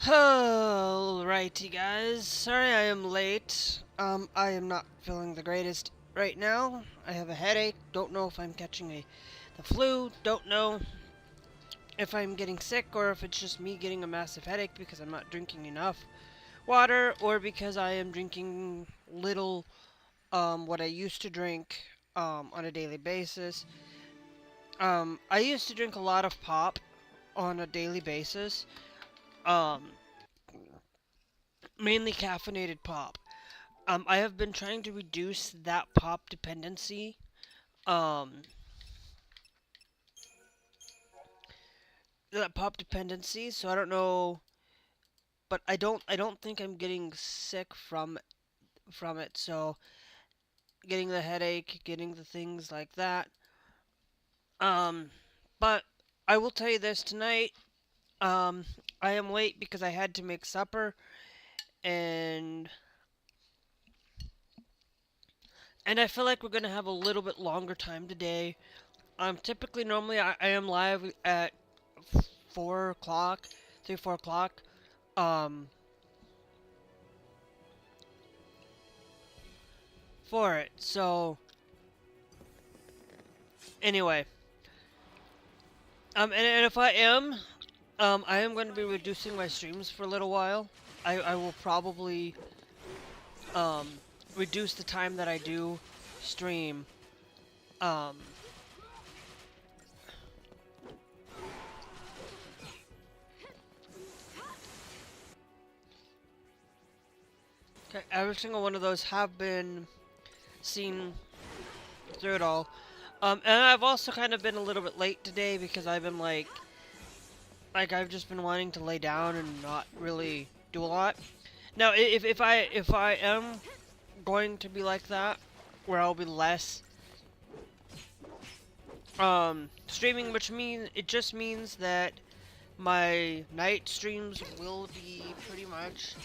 Alrighty guys, sorry I am late. I am not feeling the greatest right now. I have a headache, don't know if I'm catching the flu, don't know if I'm getting sick or if it's just me getting a massive headache because I'm not drinking enough water or because I am drinking little, what I used to drink, on a daily basis. I used to drink a lot of pop on a daily basis. Um, Mainly caffeinated pop. I have been trying to reduce that pop dependency. Um, so I don't know, but I don't think I'm getting sick from it. So getting the headache, getting the things like that. Um, but I will tell you this tonight. Um, I am late because I had to make supper and I feel like we're gonna have a little bit longer time today. Typically normally I am live at 4 o'clock, 3, 4 o'clock. Um, for it. So anyway, and if I am going to be reducing my streams for a little while. I will probably um reduce the time that I do stream. Um, okay, every single one of those have been seen through it all. And I've also kind of been a little bit late today because I've been like I've just been wanting to lay down and not really do a lot. Now, if I am going to be like that, where I'll be less streaming, which means it just means that my night streams will be pretty much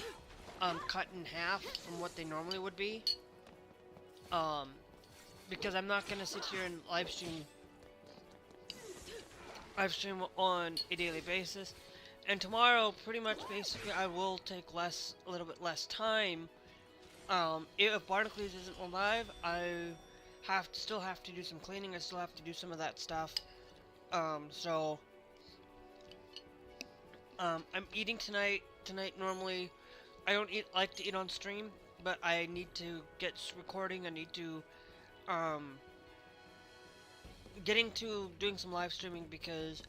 cut in half from what they normally would be. Um, because I'm not gonna sit here and live stream on a daily basis. And tomorrow, pretty much, basically, I will take a little bit less time. If Barnacles isn't live, I still have to do some cleaning. I still have to do some of that stuff. I'm eating tonight. Tonight, normally, I don't like to eat on stream, but I need to get recording. I need to, getting to doing some live streaming because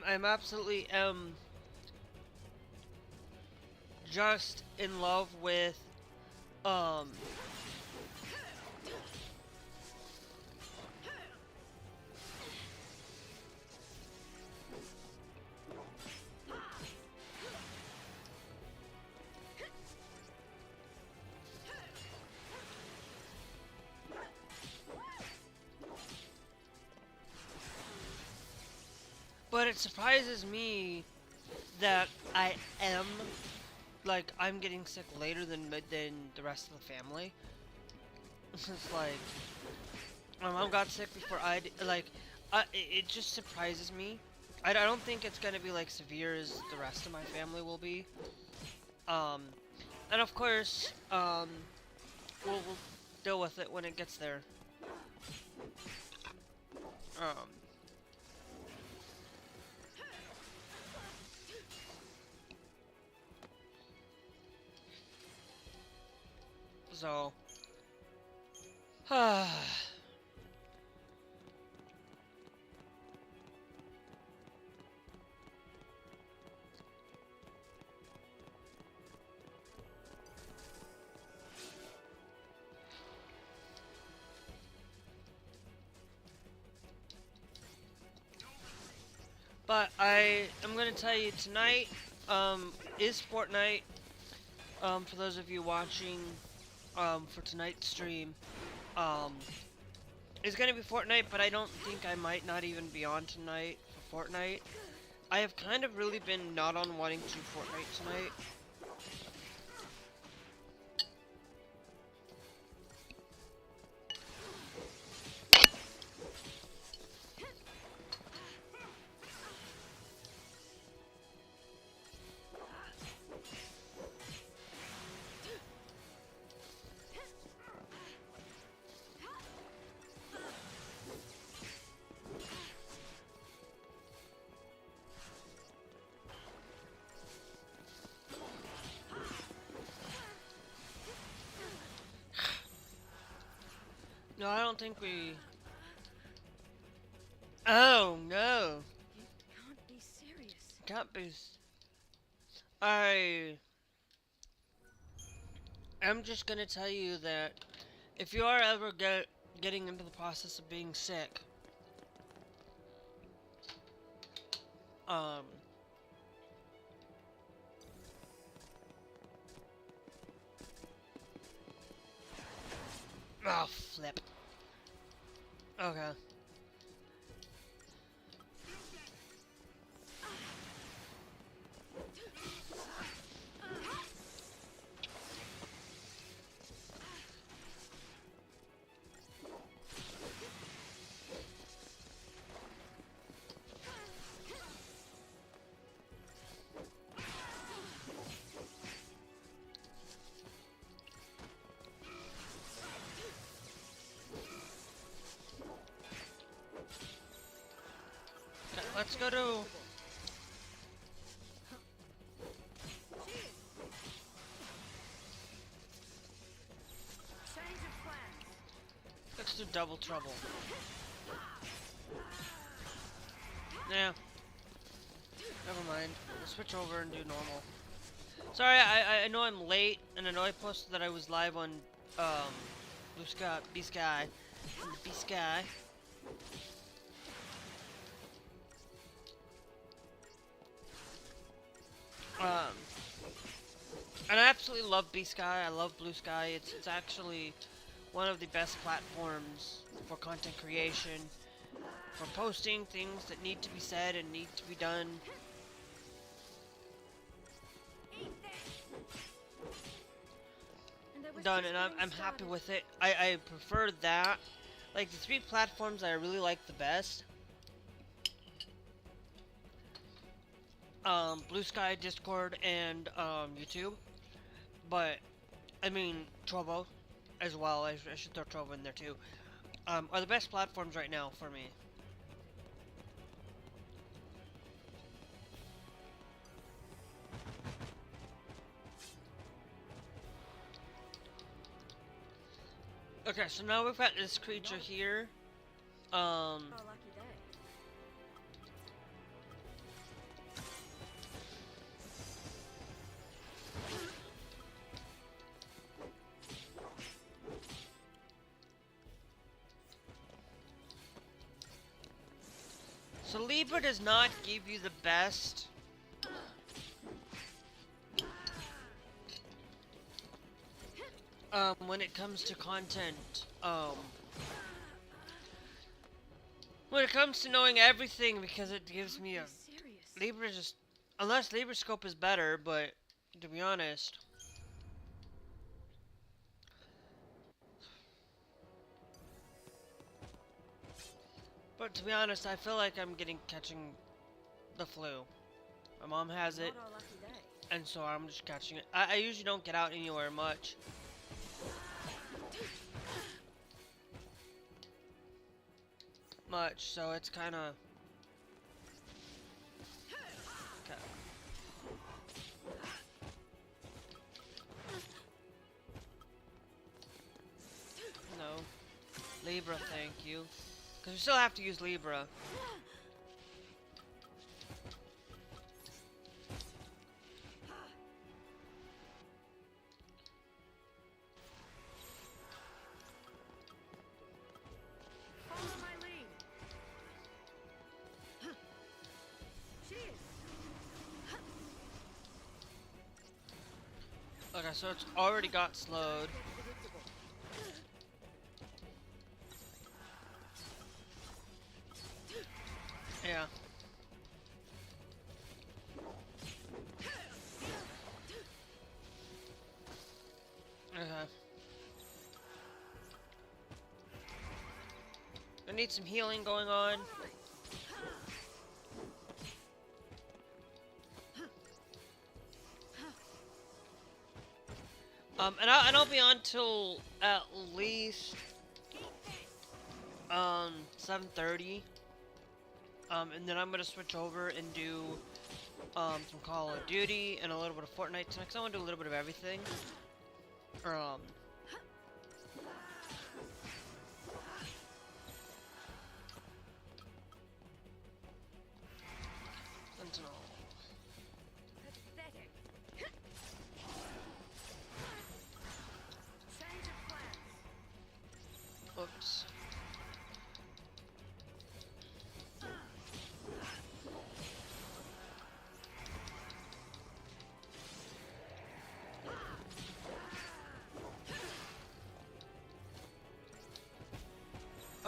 I'm absolutely just in love with um but it surprises me that I'm getting sick later than the rest of the family. It's like my mom got sick before it just surprises me. I don't think it's gonna be like severe as the rest of my family will be. Um, and of course, we'll deal with it when it gets there. Um, so, but I am gonna tell you tonight, is Fortnite, for those of you watching, for tonight's stream, it's gonna be Fortnite, but I don't think I might not even be on tonight for Fortnite. I have kind of really been not on wanting to Fortnite tonight. No, I don't think we... Oh, no. You can't be serious. Can't be... I'm just gonna tell you that if you are ever getting into the process of being sick, oh, flip. Okay. Let's go to... Let's do double trouble. Yeah. Never mind. Let's switch over and do normal. Sorry, I know I'm late, and I know I posted that I was live on, Blue Sky, B-Sky. B-Sky. And I absolutely love B-Sky. I love Blue Sky. It's actually one of the best platforms for content creation, for posting things that need to be said and need to be done. And I'm happy with it. I prefer that. Like, the three platforms I really like the best. Blue Sky, Discord, and YouTube. But I mean Trovo as well. I should throw Trovo in there too. Are the best platforms right now for me. Okay, so now we've got this creature here. So Libra does not give you the best when it comes to content. When it comes to knowing everything, because it gives me a Libra just, unless Libra Scope is better, but to be honest. But to be honest, I feel like I'm catching the flu. My mom has it, and so I'm just catching it. I usually don't get out anywhere much. So it's kind of... Okay. No. Libra, thank you. Because we still have to use Libra. Okay, so it's already got slowed. Yeah. Okay. I need some healing going on. And I'll be on till at least 7:30. And then I'm gonna switch over and do some Call of Duty and a little bit of Fortnite tonight, 'cause I want to do a little bit of everything.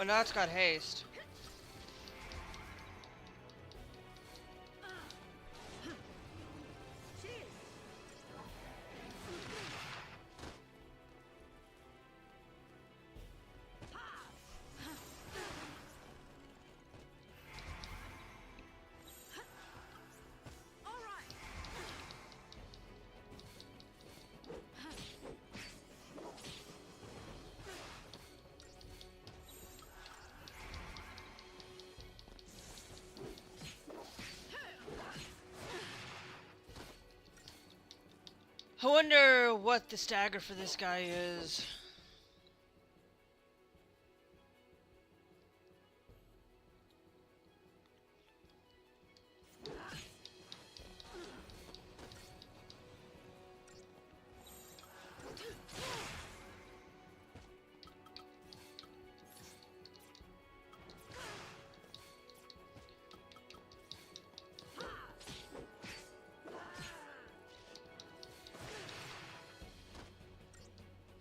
Oh, now it's got haste. I wonder what the stagger for this guy is.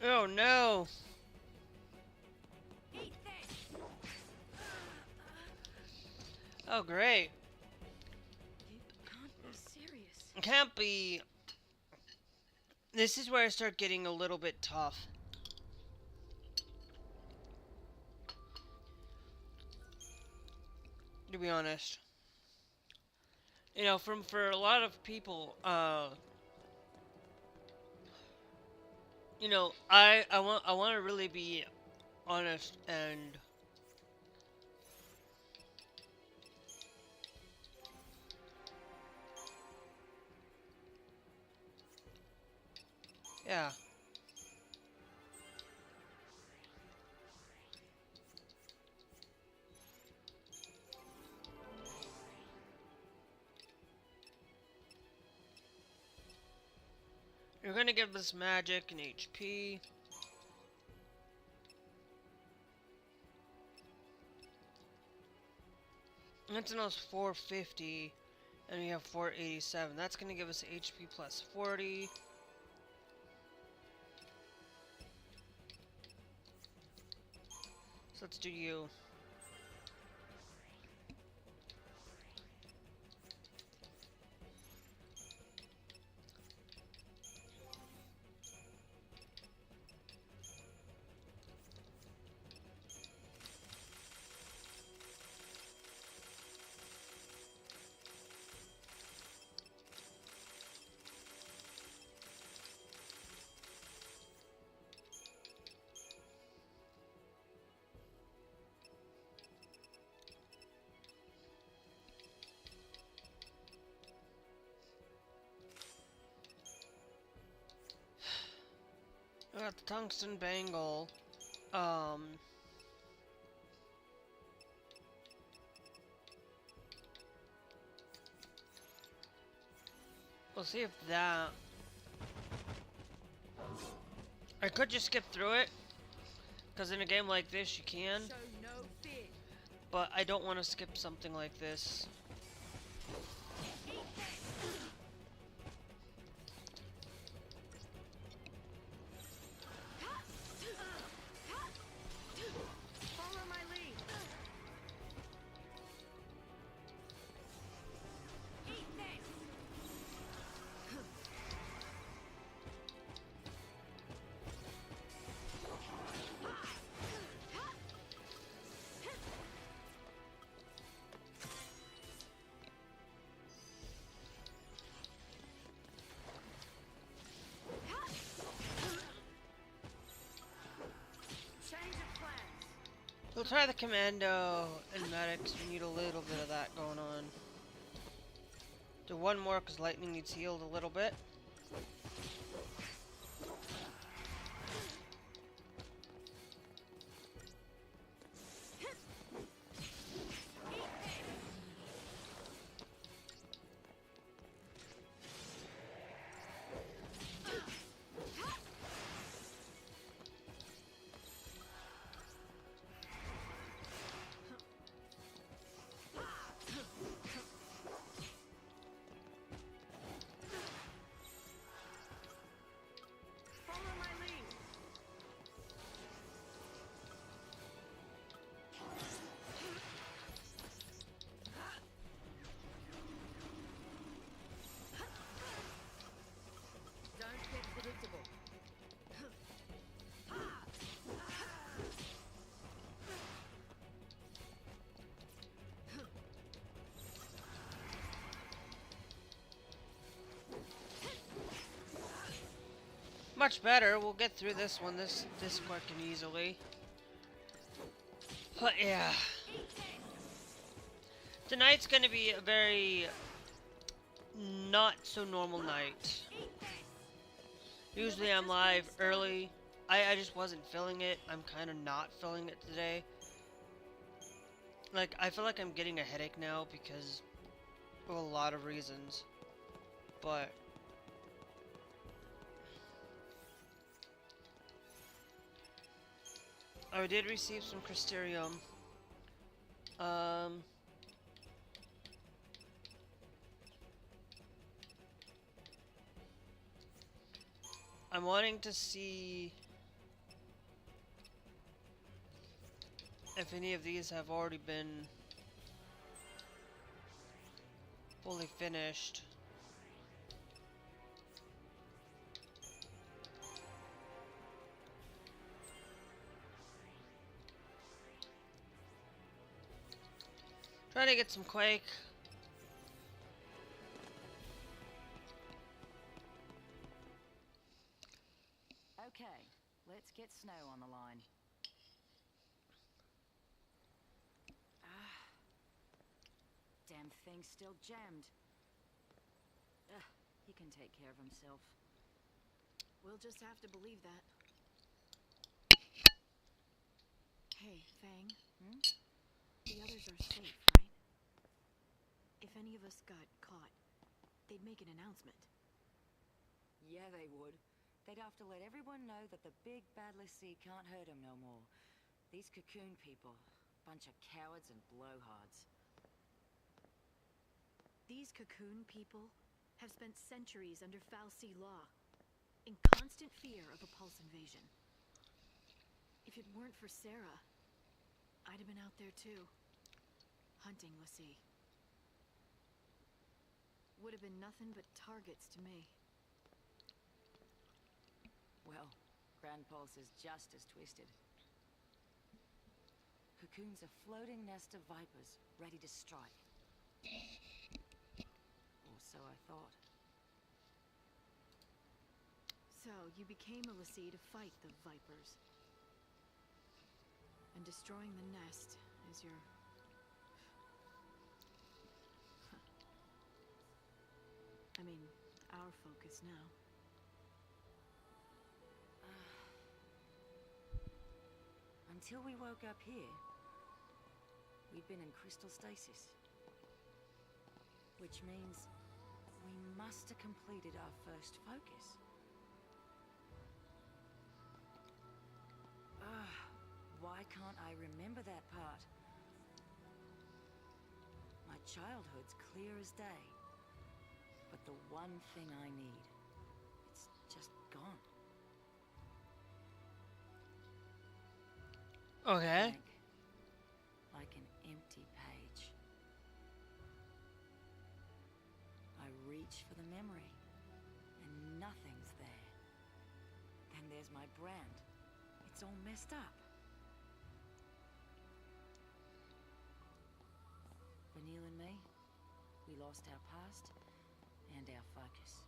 Oh no! Oh great. It can't be serious. It can't be. This is where I start getting a little bit tough. To be honest. You know, for a lot of people, you know, I want to really be honest and yeah. You're gonna give us magic and HP. That's almost 450, and we have 487. That's gonna give us HP plus 40. So let's do you. I got the tungsten bangle. We'll see if that. I could just skip through it, because in a game like this you can. Show no fear. But I don't want to skip something like this. Follow my lead. Eat this. Change of plans. We'll try the commando and medics. We need a little bit of that going on. Do one more because lightning needs healed a little bit. Much better. We'll get through this one this quick and easily. But yeah. Tonight's gonna be a very not so normal night. Usually I'm live early. I just wasn't feeling it. I'm kind of not feeling it today. Like, I feel like I'm getting a headache now because of a lot of reasons. But I did receive some Crystarium. I'm wanting to see if any of these have already been fully finished. Trying to get some Quake. Okay, let's get Snow on the line. Damn thing's still jammed. He can take care of himself. We'll just have to believe that. Hey, Fang. The others are safe, right? If any of us got caught, they'd make an announcement. Yeah, they would. They'd have to let everyone know that the big bad Lassie can't hurt him no more. These Cocoon people, bunch of cowards and blowhards. These Cocoon people have spent centuries under Fal'Cie law, in constant fear of a Pulse invasion. If it weren't for Sarah, I'd have been out there too, hunting Lassie. Would have been nothing but targets to me. Well, Grand Pulse is just as twisted. Cocoon's a floating nest of vipers, ready to strike. Or so I thought. So, you became a Lassie to fight the Vipers. And destroying the nest is your... I mean, our focus now. Until we woke up here, we'd been in crystal stasis. Which means we must have completed our first focus. Why can't I remember that part? My childhood's clear as day. But the one thing I need, it's just gone. Okay. Blank, like an empty page. I reach for the memory, and nothing's there. Then there's my brand. It's all messed up. Vanille and me, we lost our past and our focus.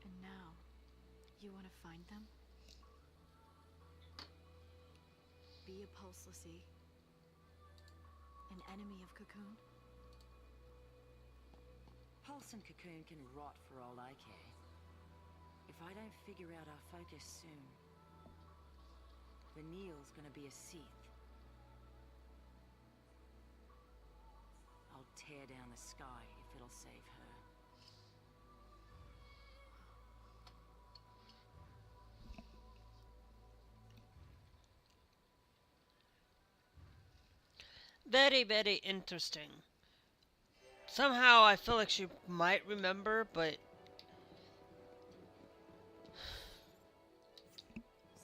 And now, you want to find them? Be a Pulse Lassie? An enemy of Cocoon? Pulse and Cocoon can rot for all I care. If I don't figure out our focus soon, Vanille's gonna be a Seath. I'll tear down the sky if it'll save her. Very, very interesting. Somehow I feel like she might remember, but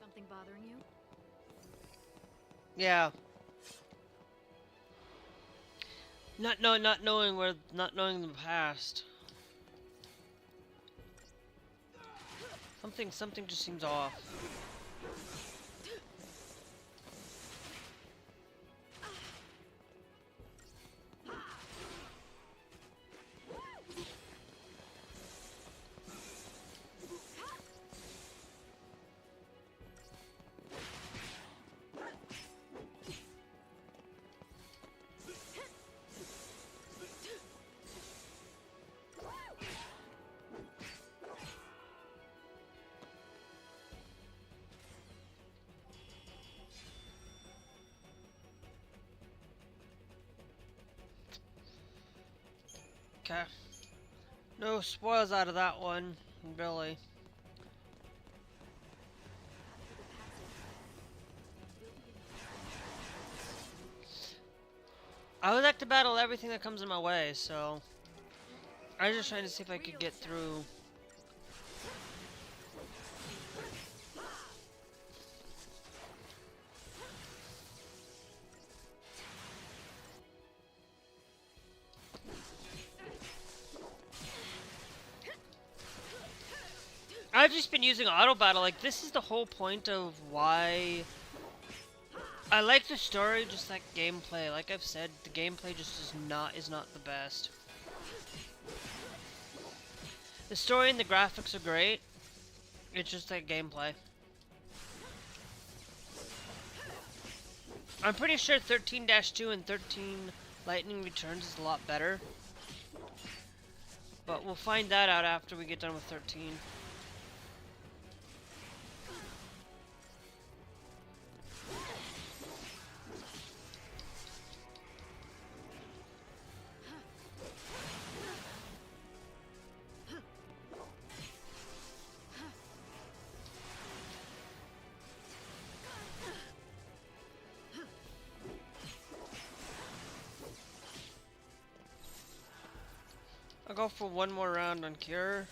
Something bothering you? yeah. Not knowing the past. Something just seems off. Okay. No spoils out of that one, really. I would like to battle everything that comes in my way, so I was just trying to see if I could get through. I've just been using auto battle. Like, this is the whole point of why I like the story, just like gameplay. Like I've said, the gameplay just is not the best. The story and the graphics are great. It's just like gameplay. I'm pretty sure 13-2 and 13 Lightning Returns is a lot better. But we'll find that out after we get done with 13. I'll go for one more round on Cure.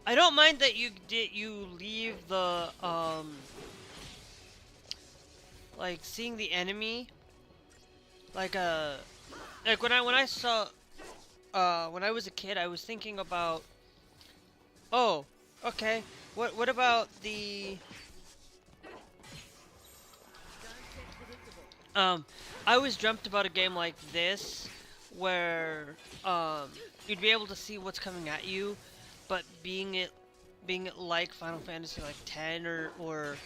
I don't mind that you leave the like seeing the enemy like when I saw when I was a kid, I was thinking about, oh, okay, what about the I always dreamt about a game like this, where you'd be able to see what's coming at you, but being it like Final Fantasy like 10 or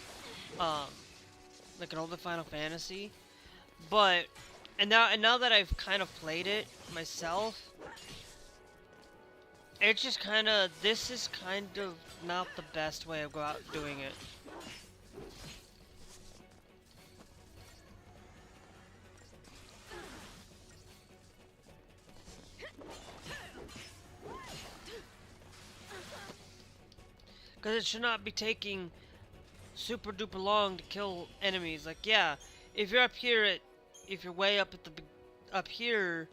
like an older Final Fantasy, but and now that I've kind of played it myself, it's just this is kind of not the best way of go out doing it. Because it should not be taking super duper long to kill enemies. Like, yeah, if you're up here if you're way up at the up here,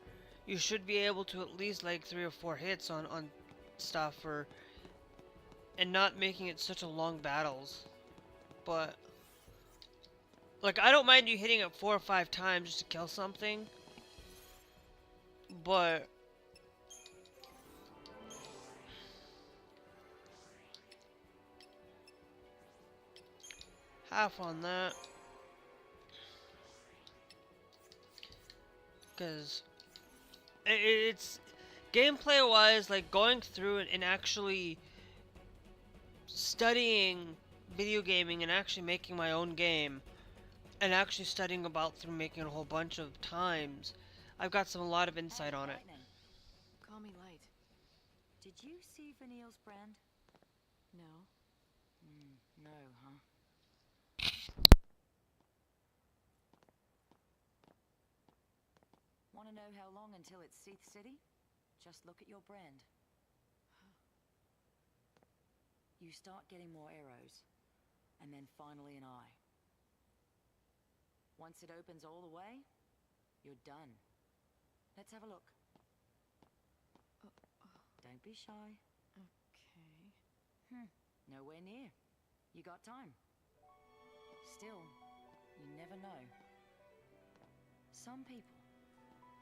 you should be able to at least like 3 or 4 hits on stuff, and not making it such a long battles. But like, I don't mind you hitting it 4 or 5 times just to kill something, but half on that. Because it's gameplay wise, like going through it and actually studying video gaming and actually making my own game and actually studying about through making it a whole bunch of times, I've got a lot of insight on it. Call me Light. Did you see Vanille's brand? No. No, huh? Want to know how long until it's Seath City? Just look at your brand. You start getting more arrows, and then finally an eye. Once it opens all the way, you're done. Let's have a look. Don't be shy. Okay. Nowhere near. You got time. Still, you never know. Some people,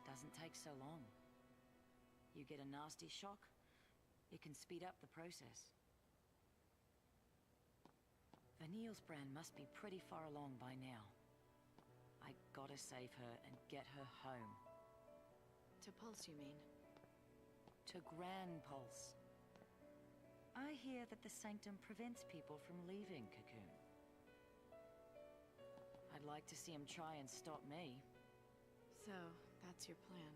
doesn't take so long. You get a nasty shock, it can speed up the process. Vanille's brand must be pretty far along by now. I gotta save her and get her home. To Pulse, you mean? To Gran Pulse. I hear that the Sanctum prevents people from leaving Cocoon. I'd like to see him try and stop me. So, that's your plan.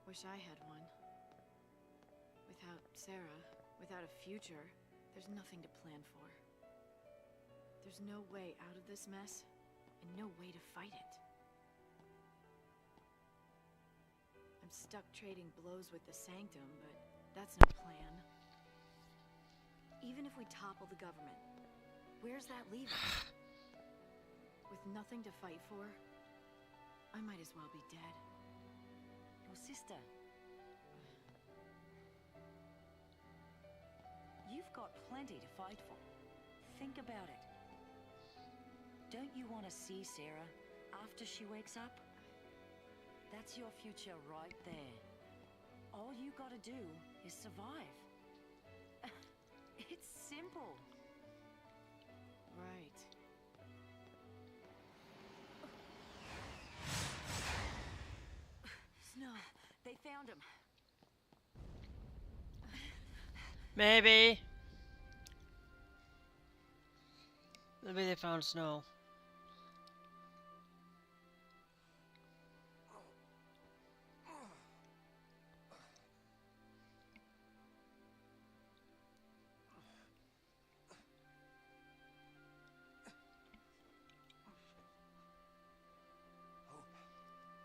Wish I had one. Without Sarah, without a future, there's nothing to plan for. There's no way out of this mess, and no way to fight it. I'm stuck trading blows with the Sanctum, but that's no plan. Even if we topple the government, where's that leave us? With nothing to fight for, I might as well be dead. Your sister. You've got plenty to fight for. Think about it. Don't you want to see Sarah after she wakes up? That's your future right there. All you gotta do is survive. It's simple. Right. Snow. They found him. Maybe. Maybe they found snow.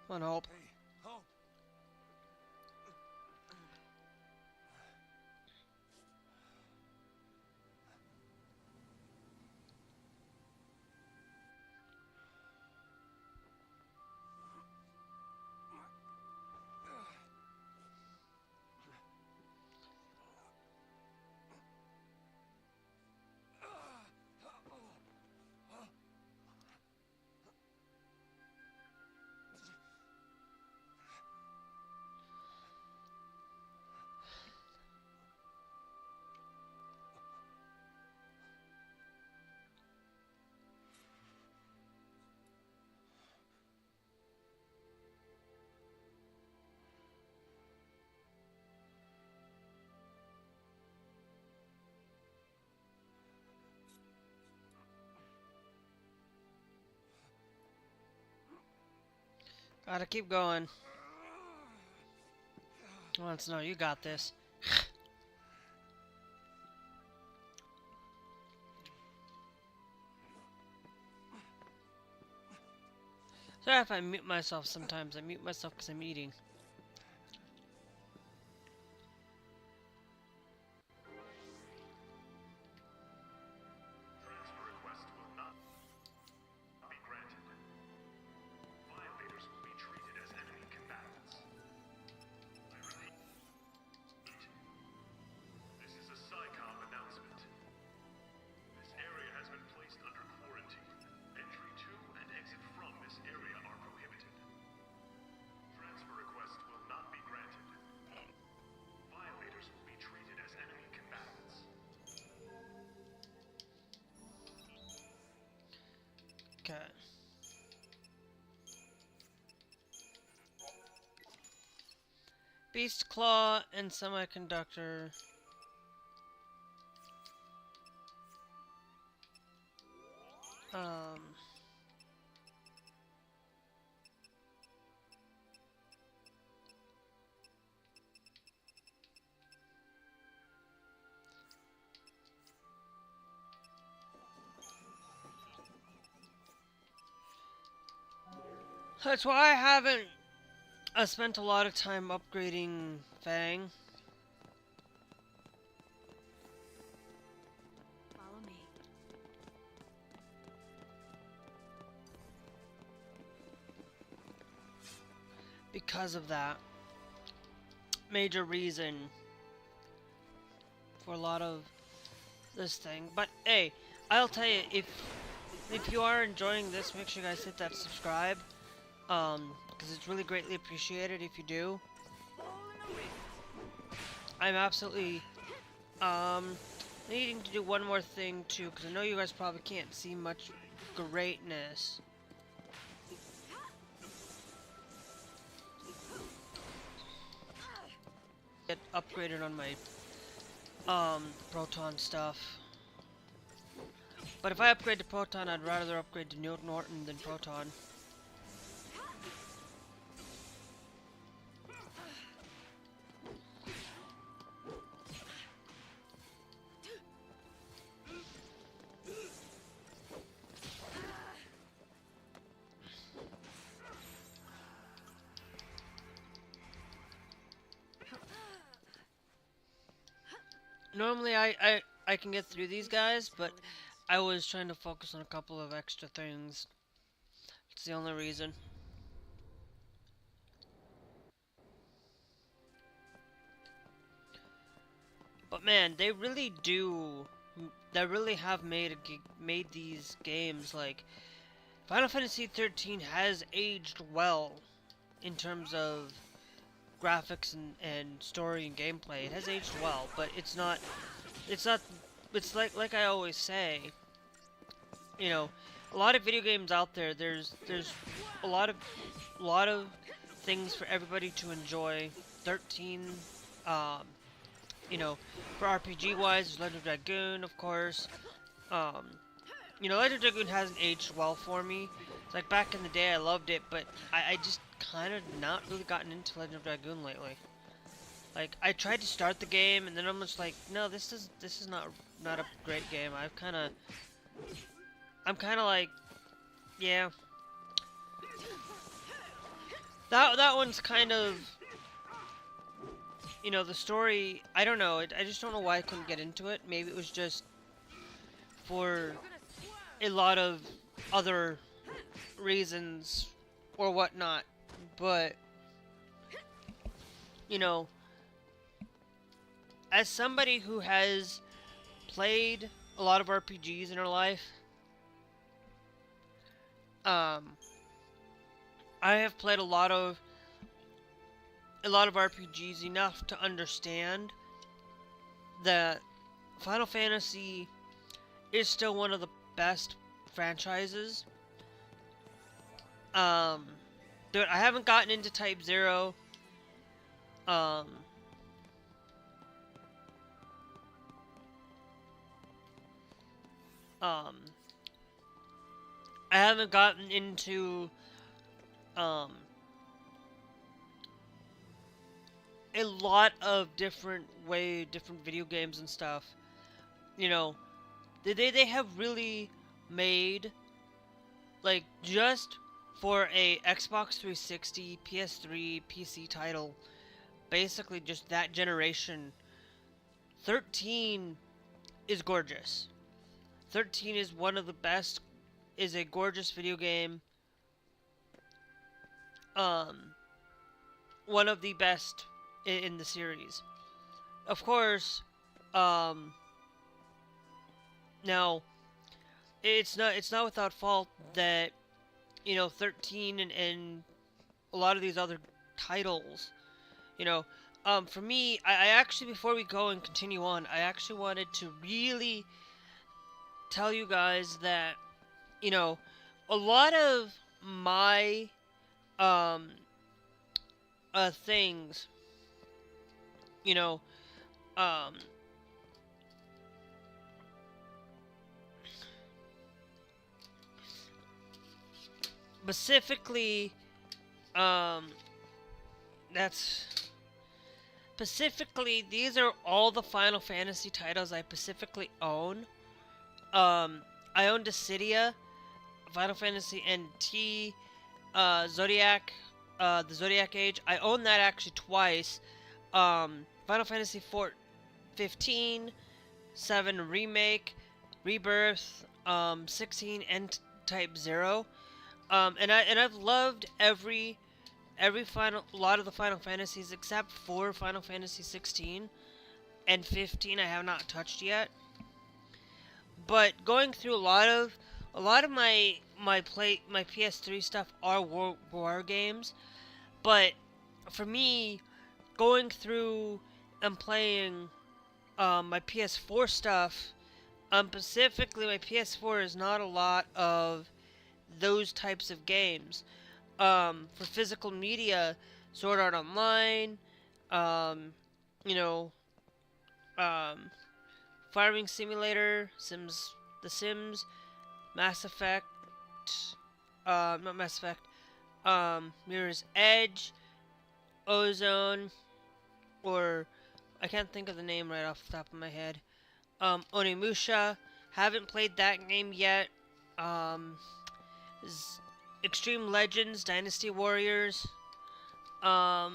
Come on, Hope. Hey, Hope. Gotta keep going. Come on, Snow, you got this. Sorry if I mute myself sometimes. I mute myself because I'm eating. Transfer request will not be granted. Violators will be treated as enemy combatants. I repeat. This is a SciComm announcement. This area has been placed under quarantine. Entry to and exit from this area are prohibited. Transfer request will not be granted. Violators will be treated as enemy combatants. Okay. Beast Claw and Semiconductor. That's why I haven't spent a lot of time upgrading Fang. Follow me. Because of that. Major reason for a lot of this thing. But hey, I'll tell you, if you are enjoying this, make sure you guys hit that subscribe. Because it's really greatly appreciated if you do. I'm absolutely needing to do one more thing too, because I know you guys probably can't see much greatness. Get upgraded on my Proton stuff. But if I upgrade to Proton, I'd rather upgrade to Norton than Proton. Normally I can get through these guys, but I was trying to focus on a couple of extra things. It's the only reason. But man, they really do. They really have made these games like Final Fantasy XIII has aged well in terms of graphics and story and gameplay. It has aged well, but it's not it's like I always say, you know, a lot of video games out there, there's a lot of things for everybody to enjoy. 13 um you know, for RPG wise, there's Legend of Dragoon, of course. Um you know, Legend of Dragoon hasn't aged well for me. It's like back in the day I loved it, but I just kind of not really gotten into Legend of Dragoon lately. Like I tried to start the game and then I'm just like, no, this is not a great game. I'm kind of like, yeah. That one's kind of, you know, the story, I don't know. I just don't know why I couldn't get into it. Maybe it was just for a lot of other reasons or whatnot. But, you know, as somebody who has played a lot of RPGs in her life, I have played a lot of RPGs enough to understand that Final Fantasy is still one of the best franchises. Dude, I haven't gotten into Type 0. I haven't gotten into a lot of different video games and stuff. You know, they have really made, like, just for a Xbox 360, PS3, PC title, basically just that generation, 13 is gorgeous. 13 is one of the best, is a gorgeous video game. One of the best in the series. Of course, now it's not without fault that, you know, 13 and a lot of these other titles, you know, for me, I actually, before we go and continue on, I actually wanted to really tell you guys that, you know, a lot of my things, you know, specifically, that's specifically, these are all the Final Fantasy titles I specifically own. I own Dissidia, Final Fantasy NT, Zodiac, the Zodiac Age. I own that actually twice. Final Fantasy 15, 7 Remake, Rebirth, 16, and Type 0. And I've loved a lot of the Final Fantasies except for Final Fantasy 16 and 15 I have not touched yet. But going through a lot of my PS3 stuff are war games, but for me, going through and playing my PS4 stuff, specifically my PS4 is not a lot of those types of games. For physical media, Sword Art Online, you know, Farming Simulator, The Sims, Mass Effect, not Mass Effect, Mirror's Edge, Ozone, or I can't think of the name right off the top of my head. Onimusha, haven't played that game yet. Extreme Legends, Dynasty Warriors. To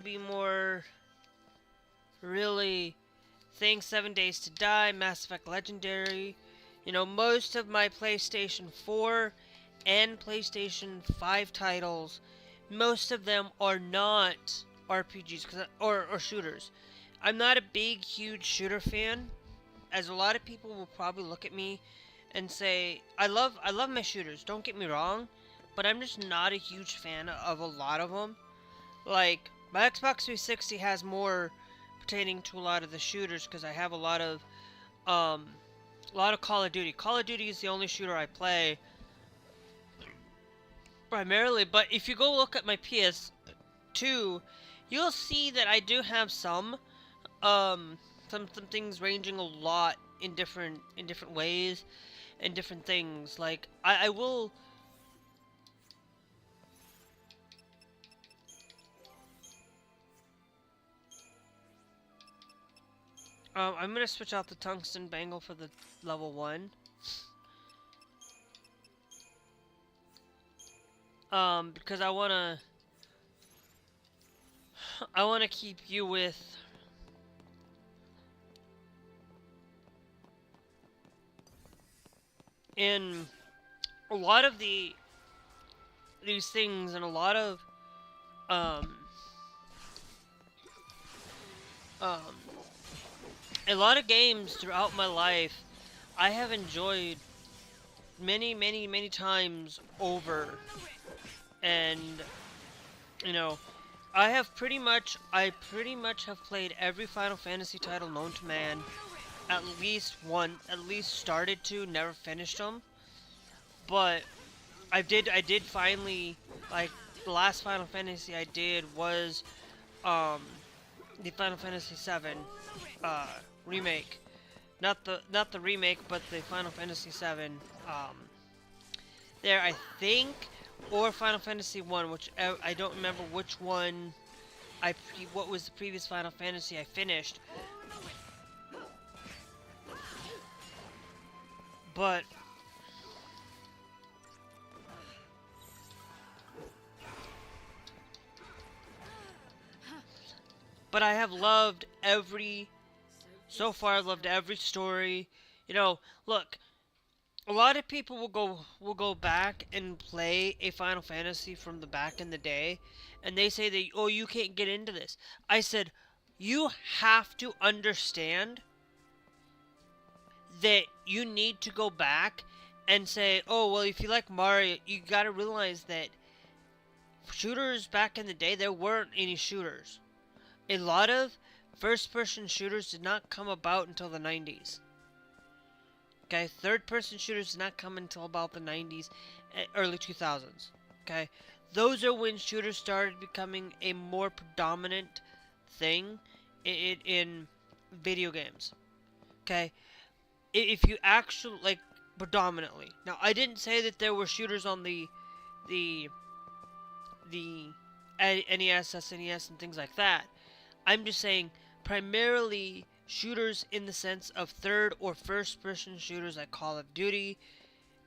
be more really think 7 Days to Die, Mass Effect Legendary. You know, most of my PlayStation 4 and PlayStation 5 titles, most of them are not RPGs or shooters. I'm not a big, huge shooter fan, as a lot of people will probably look at me and say, I love my shooters, don't get me wrong, but I'm just not a huge fan of a lot of them. Like, my Xbox 360 has more pertaining to a lot of the shooters, because I have a lot of Call of Duty. Call of Duty is the only shooter I play primarily, but if you go look at my PS2, you'll see that I do have some things ranging a lot in different ways and different things. Like I will I'm gonna switch out the tungsten bangle for the level 1. Because I wanna keep you with in a lot of these things, and a lot of games throughout my life I have enjoyed many times over. And you know, I pretty much have played every Final Fantasy title known to man. At least started to, never finished them. But I did finally, like, the last Final Fantasy I did was the Final Fantasy VII remake. Not the remake, but the Final Fantasy VII there, I think, or Final Fantasy 1, which I don't remember which one what was the previous Final Fantasy I finished. But I have loved so far I've loved every story. You know, look, a lot of people will go back and play a Final Fantasy from the back in the day, and they say that, oh, you can't get into this. I said, you have to understand that you need to go back and say, oh, well, if you like Mario, you gotta realize that shooters back in the day, there weren't any shooters. A lot of first-person shooters did not come about until the 90s. Okay, third-person shooters did not come until about the 90s, early 2000s. Okay, those are when shooters started becoming a more predominant thing in video games. Okay, if you actually, like, predominantly. Now, I didn't say that there were shooters on the NES, SNES, and things like that. I'm just saying primarily shooters in the sense of third or first person shooters like Call of Duty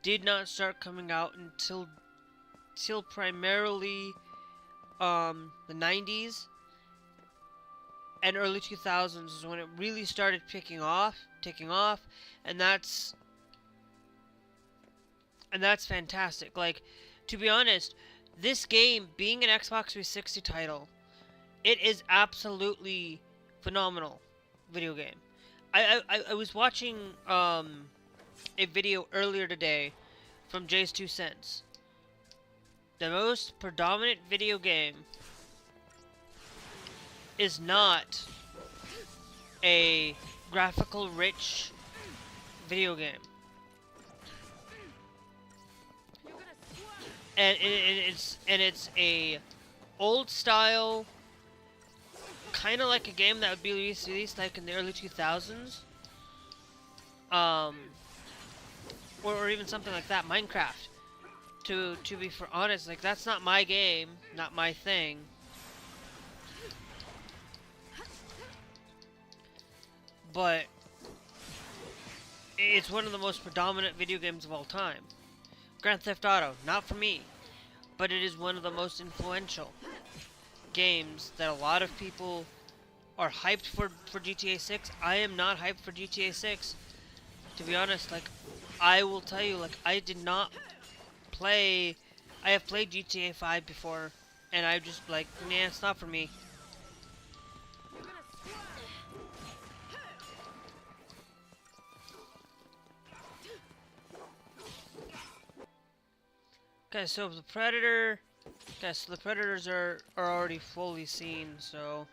did not start coming out until primarily the 90s and early 2000s is when it really started taking off, and that's fantastic. Like, to be honest, this game being an Xbox 360 title, it is absolutely phenomenal video game. I was watching a video earlier today from Jay's 2 Cents. The most predominant video game is not a graphical rich video game. And it's a old style, kind of like a game that would be released like in the early 2000s, or even something like that. Minecraft. To be for honest, like, that's not my game, not my thing. But it's one of the most predominant video games of all time. Grand Theft Auto, not for me, but it is one of the most influential games that a lot of people are hyped for GTA 6. I am not hyped for GTA 6. To be honest, like, I will tell you, like, I did not play... I have played GTA 5 before, and I'm just like, nah, it's not for me. Okay, so the Predator... Okay, so the Predators are already fully seen, so...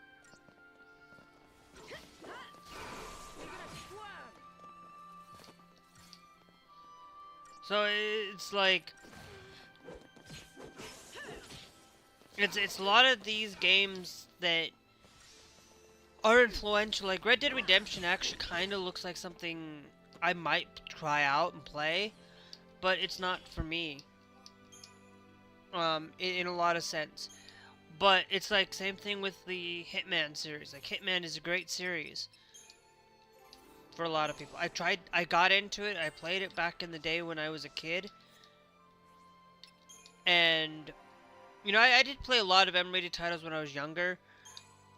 So it's like... It's a lot of these games that are influential. Like Red Dead Redemption actually kind of looks like something I might try out and play, but it's not for me. In a lot of sense. But it's like same thing with the Hitman series. Like Hitman is a great series for a lot of people. I got into it. I played it back in the day when I was a kid, and you know, I did play a lot of M-rated titles when I was younger.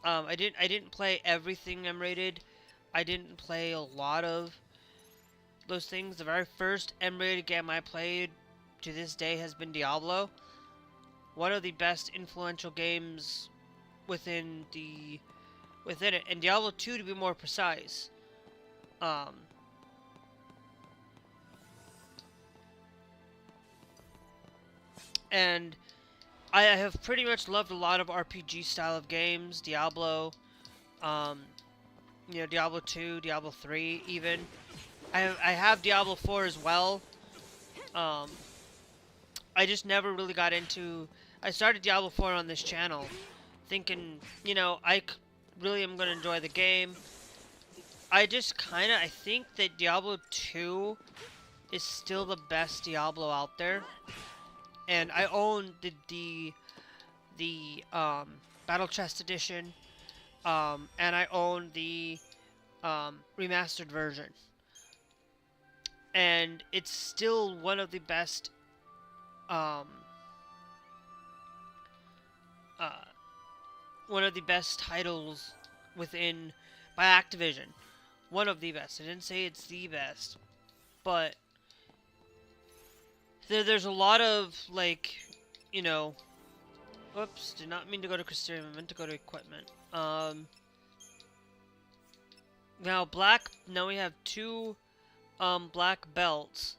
I didn't play everything M-rated. I didn't play a lot of those things. The very first M-rated game I played to this day has been Diablo. One of the best influential games within it, and Diablo 2 to be more precise. And I have pretty much loved a lot of RPG style of games. Diablo, you know, Diablo 2, Diablo 3 even. I have Diablo 4 as well. I just never really got into... I started Diablo 4 on this channel, thinking, you know, really am going to enjoy the game. I think that Diablo 2 is still the best Diablo out there. And I own the Battle Chest Edition, and I own the remastered version. And it's still one of the best titles within by Activision. One of the best. I didn't say it's the best, but there's a lot of, like, you know, whoops, did not mean to go to Crystarium, I meant to go to equipment. Now we have two black belts.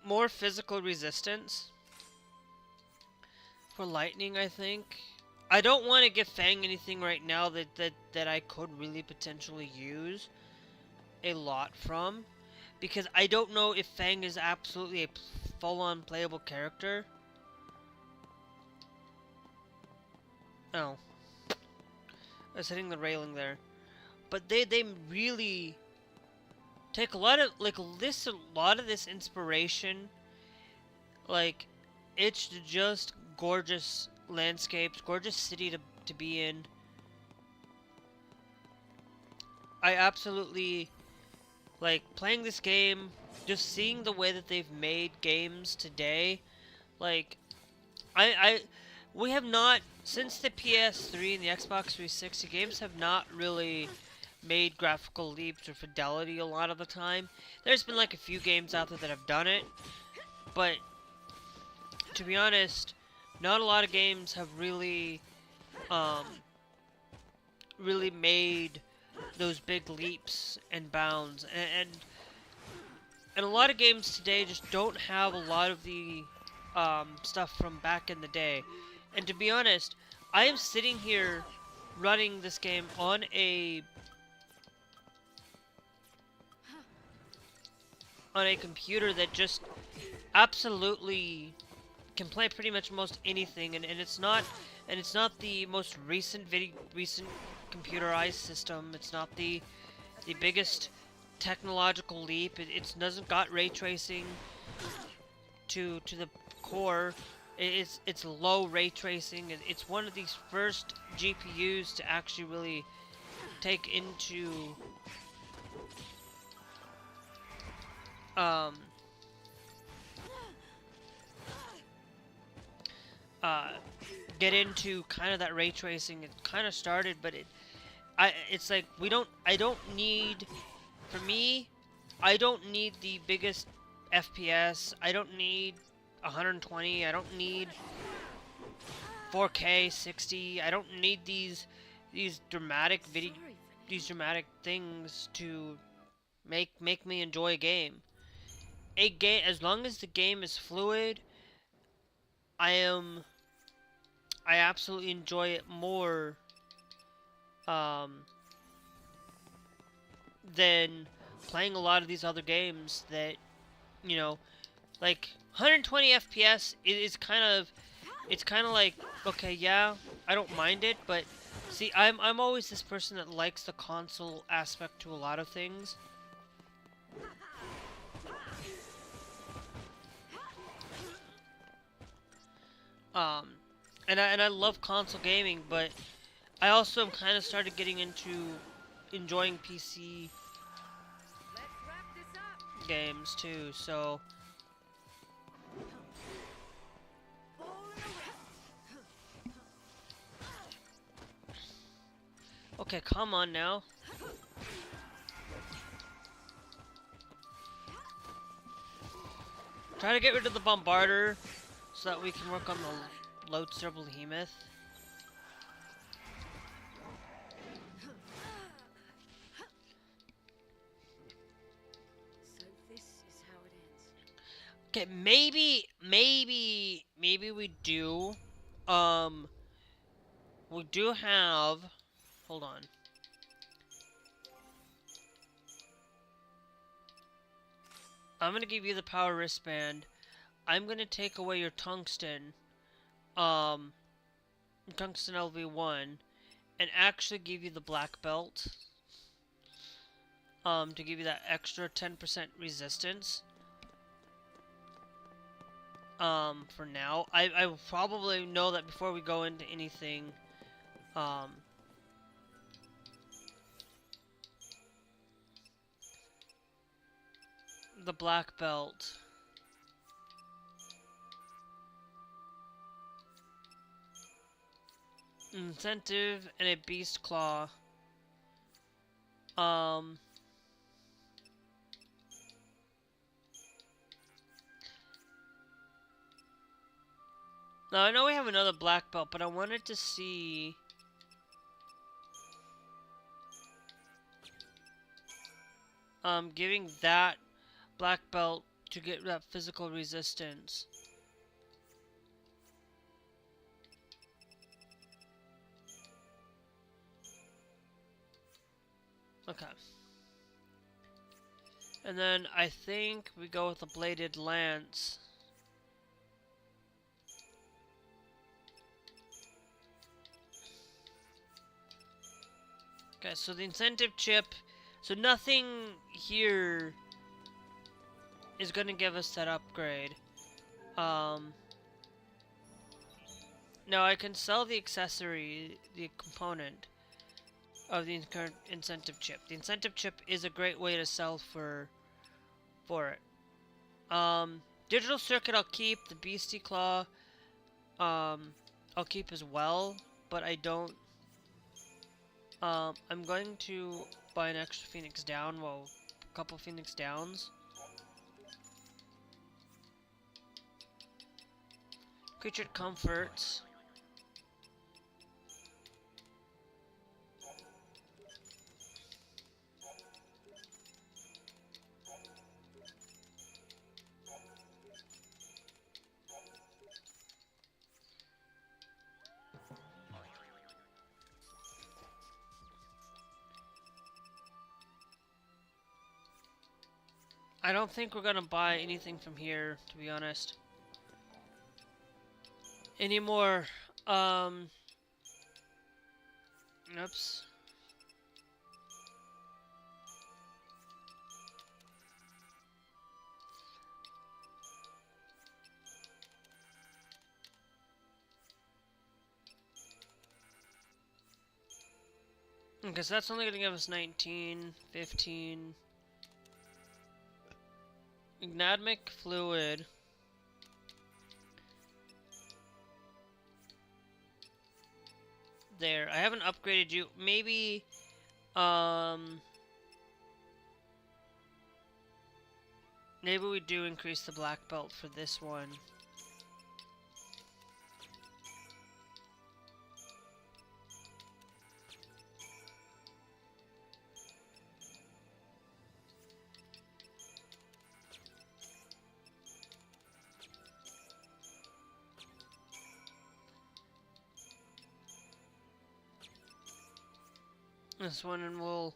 More physical resistance for lightning, I think. I don't want to give Fang anything right now that I could really potentially use a lot from, because I don't know if Fang is absolutely a full-on playable character. Oh. I was hitting the railing there. But they really take a lot of this inspiration. Like, it's just gorgeous landscapes, gorgeous city to be in. I absolutely like playing this game, just seeing the way that they've made games today. Like, we have not, since the PS3 and the Xbox 360, games have not really made graphical leaps or fidelity a lot of the time. There's been like a few games out there that have done it, but to be honest, not a lot of games have really made those big leaps and bounds, and a lot of games today just don't have a lot of the stuff from back in the day. And to be honest, I am sitting here running this game on a computer that just absolutely can play pretty much most anything, and it's not the most recent computerized system. It's not the biggest technological leap. It doesn't got ray tracing to the core. It's low ray tracing. It's one of these first GPUs to actually really take into get into kind of that ray tracing. It kind of started, but it's like I don't need, for me, I don't need the biggest FPS. I don't need 120. I don't need 4K 60. I don't need these dramatic these dramatic things to make me enjoy a game. As long as the game is fluid, I absolutely enjoy it more than playing a lot of these other games that, you know, like 120 FPS is kind of, it's kind of like, okay, yeah, I don't mind it, but see, I'm always this person that likes the console aspect to a lot of things. And I love console gaming, but I also kind of started getting into enjoying PC Let's wrap this up. games too, so okay, come on now. Try to get rid of the bombarder so that we can work on the loadster behemoth. So this is how it ends. Okay, maybe we do. We do have. Hold on. I'm gonna give you the power wristband. I'm gonna take away your tungsten. Tungsten LV1, and actually give you the black belt. To give you that extra 10% resistance. For now. I will probably know that before we go into anything. The black belt. Incentive and a beast claw. Now I know we have another black belt, but I wanted to see giving that black belt to get that physical resistance. Okay. And then I think we go with a bladed lance. Okay, so the incentive chip, so nothing here is gonna give us that upgrade. Now I can sell the accessory, the component of the incentive chip. The incentive chip is a great way to sell for it. Digital circuit I'll keep, the beastie claw I'll keep as well, but I don't. I'm going to buy an extra Phoenix Down, well, a couple Phoenix Downs. Creature comforts. I don't think we're gonna buy anything from here, to be honest. Anymore. Oops. Okay, so that's only gonna give us 19, 15. Ignadmic fluid. there. I haven't upgraded you. Maybe, maybe we do increase the black belt for this one. This one, and we'll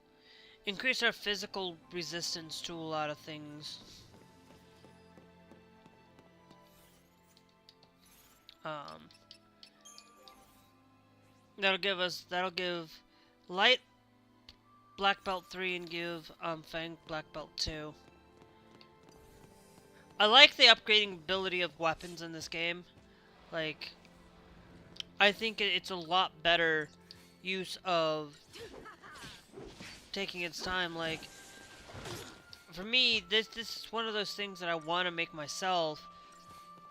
increase our physical resistance to a lot of things. That'll give light black belt 3 and give Fang black belt 2. I like the upgrading ability of weapons in this game. Like, I think it's a lot better use of taking its time. Like, for me, this is one of those things that I want to make myself,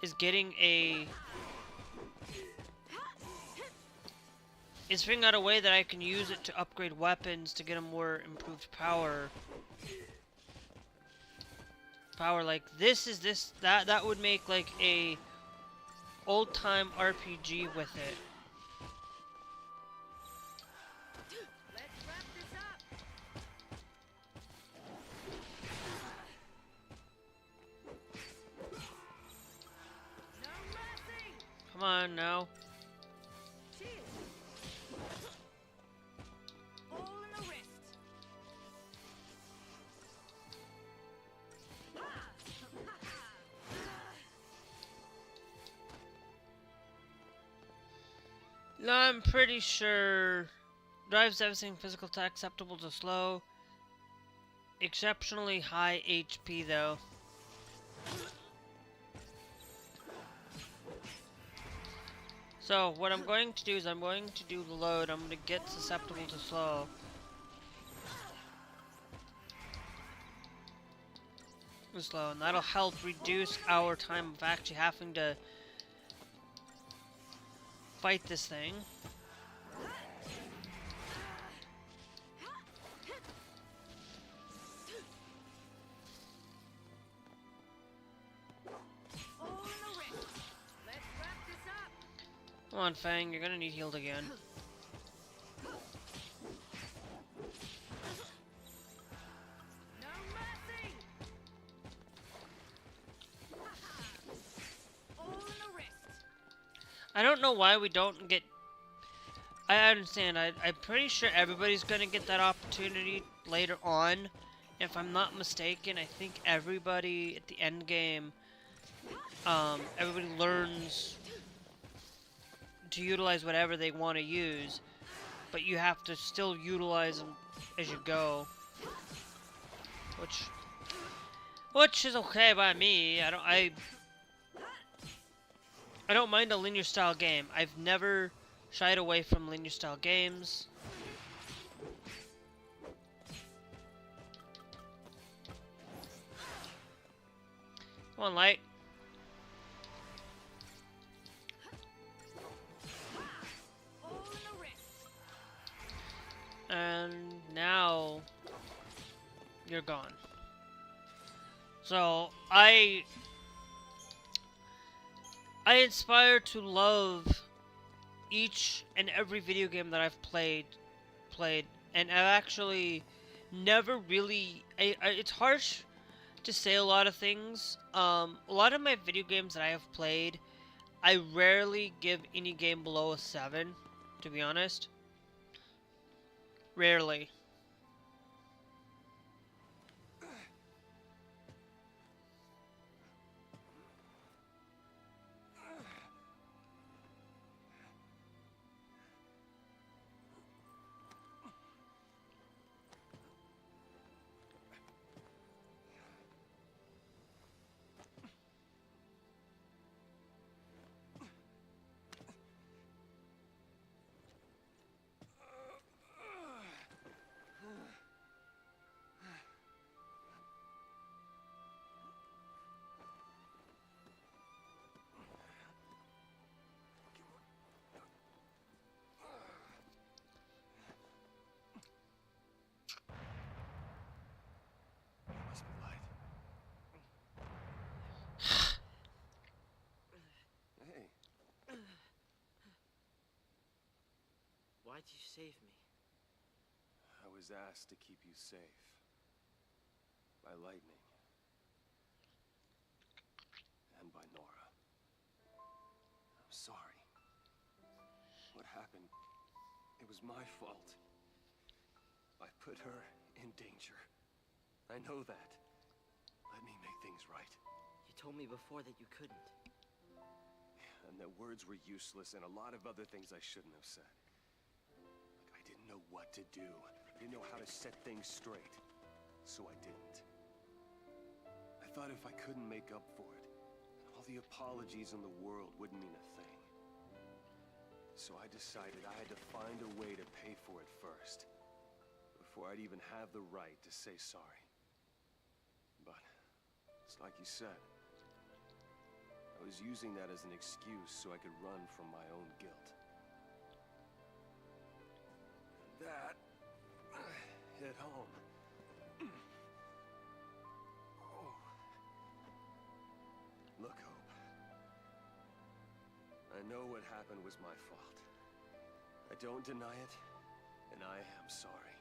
is figuring out a way that I can use it to upgrade weapons to get a more improved power. Like that would make like a old-time RPG with it. Let's wrap this up. No mercy. Come on now. Shield. All in the wrist. No, I'm pretty sure drives everything physical attack acceptable to slow. Exceptionally high HP though. So what I'm going to do is I'm going to do the load. I'm going to get susceptible to slow. Slow, and that'll help reduce our time of actually having to fight this thing. All in the wrist. Let's wrap this up. Come on, Fang, you're gonna need healed again. No mercy. All in the wrist. I don't know why we don't get... I understand. I'm pretty sure everybody's gonna get that opportunity later on. If I'm not mistaken, I think everybody at the end game, everybody learns to utilize whatever they want to use, but you have to still utilize them as you go, which is okay by me. I don't mind a linear style game. I've never shied away from linear style games. Come on, Light. All in the wrist. And now you're gone. So I aspire to love each and every video game that I've played, and I've actually never really. It's harsh to say a lot of things. A lot of my video games that I have played, I rarely give any game below a 7, to be honest. Rarely. Why'd you save me? I was asked to keep you safe. By lightning. And by Nora. I'm sorry. What happened, it was my fault. I put her in danger. I know that. Let me make things right. You told me before that you couldn't. And that words were useless and a lot of other things I shouldn't have said. Like I didn't know what to do. I didn't know how to set things straight. So I didn't. I thought if I couldn't make up for it, all the apologies in the world wouldn't mean a thing. So I decided I had to find a way to pay for it first, before I'd even have the right to say sorry. But, it's like you said. I was using that as an excuse so I could run from my own guilt. And that hit home. Oh. Look, Hope. I know what happened was my fault. I don't deny it, and I am sorry.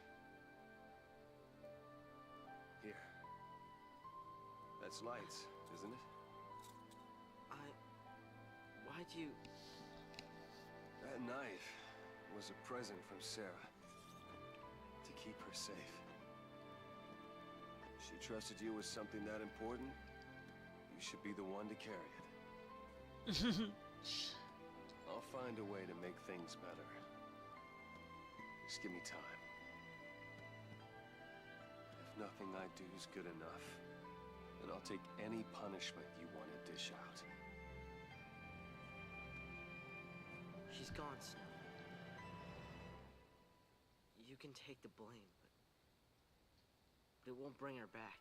Here. That's lights, isn't it? Why'd you... That knife was a present from Sarah. To keep her safe. She trusted you with something that important. You should be the one to carry it. I'll find a way to make things better. Just give me time. If nothing I do is good enough, then I'll take any punishment you want to dish out. She's gone, Snow. You can take the blame, but it won't bring her back.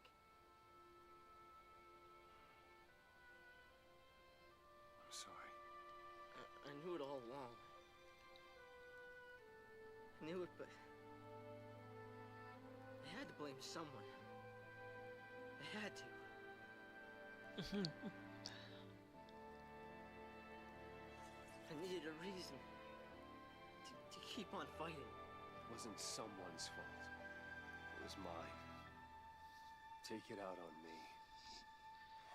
I'm sorry. I knew it all along. I knew it, but... I had to blame someone. I had to. I needed a reason to keep on fighting. It wasn't someone's fault. It was mine. Take it out on me.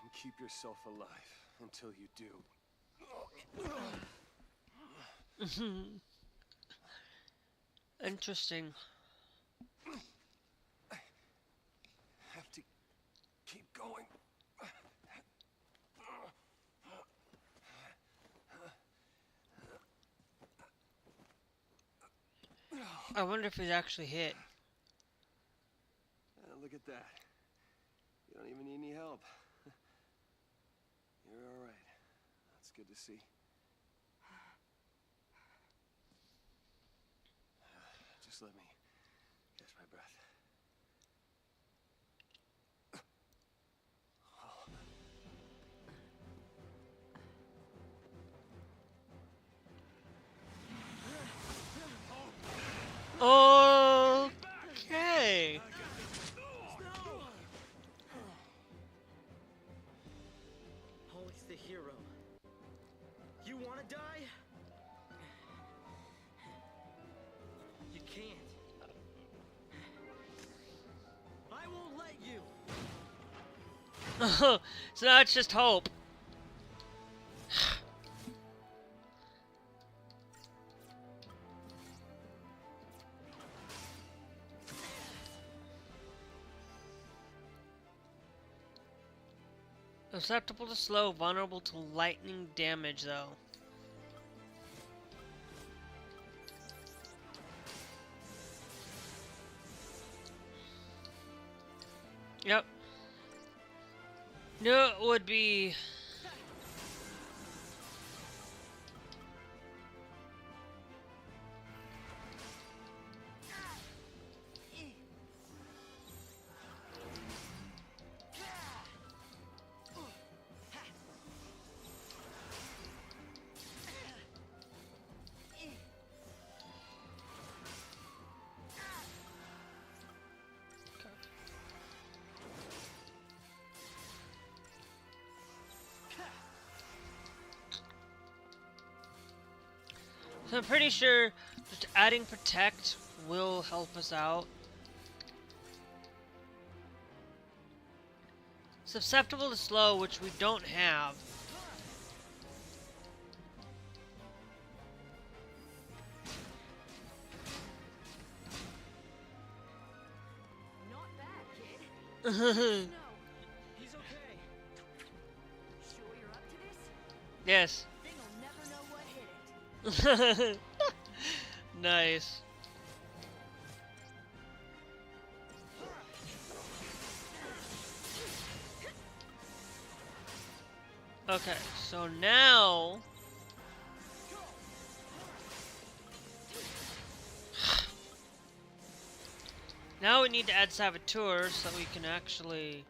And keep yourself alive until you do. Interesting. I have to keep going. I wonder if he's actually hit. Look at that. You don't even need any help. You're all right. That's good to see. Just let me catch my breath. Okay. Always the hero. You wanna die? You can't. I won't let you. So now it's just hope. Susceptible to slow, vulnerable to lightning damage, though. Yep. Knew it would be. So I'm pretty sure just adding protect will help us out. Susceptible to slow, which we don't have. Not bad, kid. Yes. He's okay. Sure you're up to this? Thing'll never know what hit it. Nice. Okay, so now now we need to add saboteurs so we can actually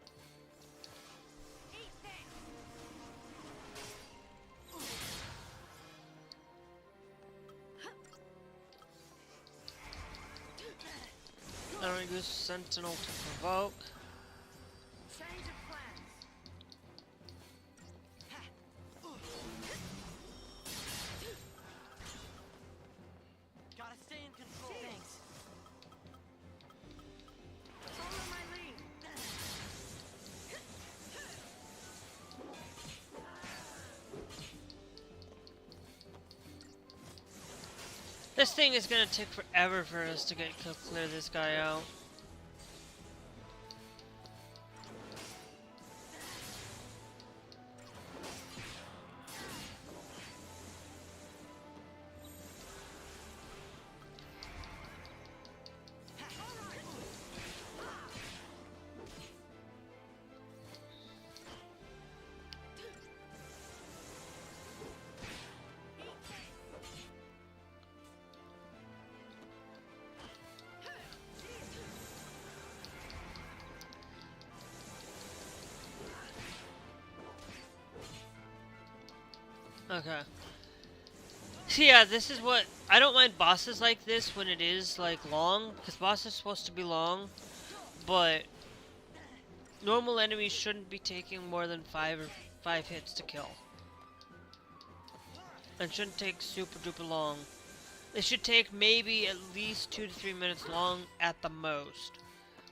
now we use Sentinel to provoke. Change of plans. Gotta stay in control. Thanks. Follow my lead. This thing is gonna take forever for us to clear this guy out. Okay. So yeah, this is what I don't mind bosses like this when it is like long, because boss is supposed to be long, but normal enemies shouldn't be taking more than five hits to kill, and shouldn't take super duper long. It should take maybe at least 2 to 3 minutes long at the most.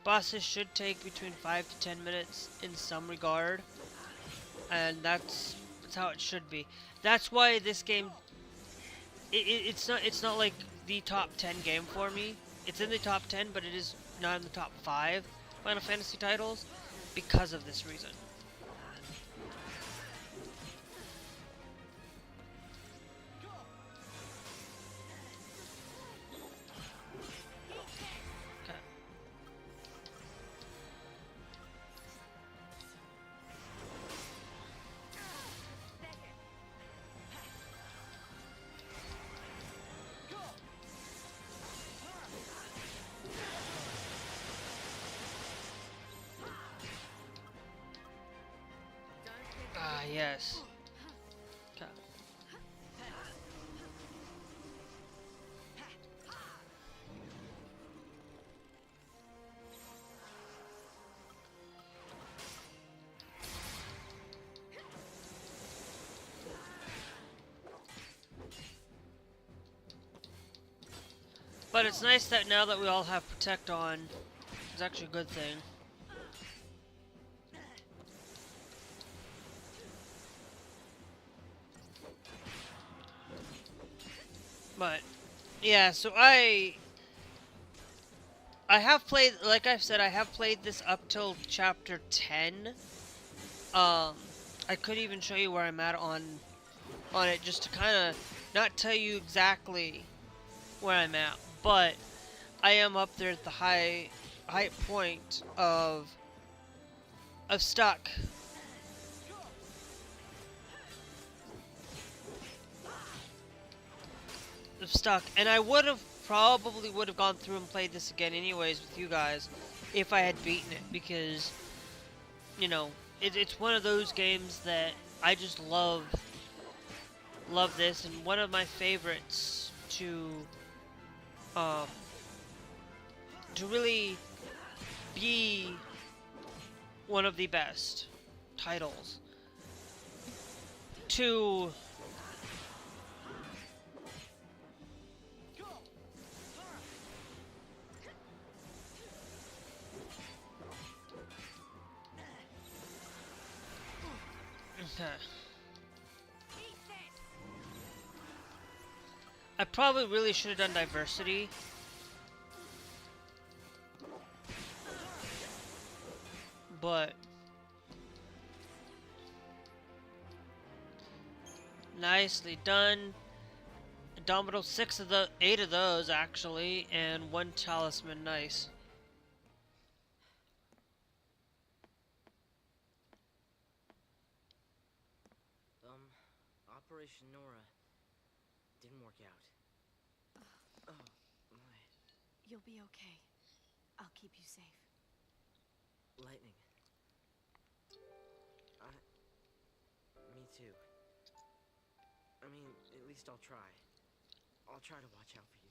Bosses should take between 5 to 10 minutes in some regard, and that's how it should be. That's why this game, it's not like the top 10 game for me. It's in the top 10, but it is not in the top 5 Final Fantasy titles because of this reason. Okay. Ah, yes. Okay. But it's nice that now that we all have Protect on, it's actually a good thing. But yeah, so I have played, like I've said, I have played this up till chapter 10. I could even show you where I'm at on it, just to kind of not tell you exactly where I'm at, but I am up there at the high point of stuck. And I probably would have gone through and played this again anyways with you guys if I had beaten it, because you know it's one of those games that I just love this, and one of my favorites to really be one of the best titles Okay. I probably really should have done diversity. But nicely done. Indomitable 8 of those actually, and 1 talisman. Nice. Operation Nora didn't work out. Oh, my. You'll be okay. I'll keep you safe. Lightning. Me too. I mean, at least I'll try. I'll try to watch out for you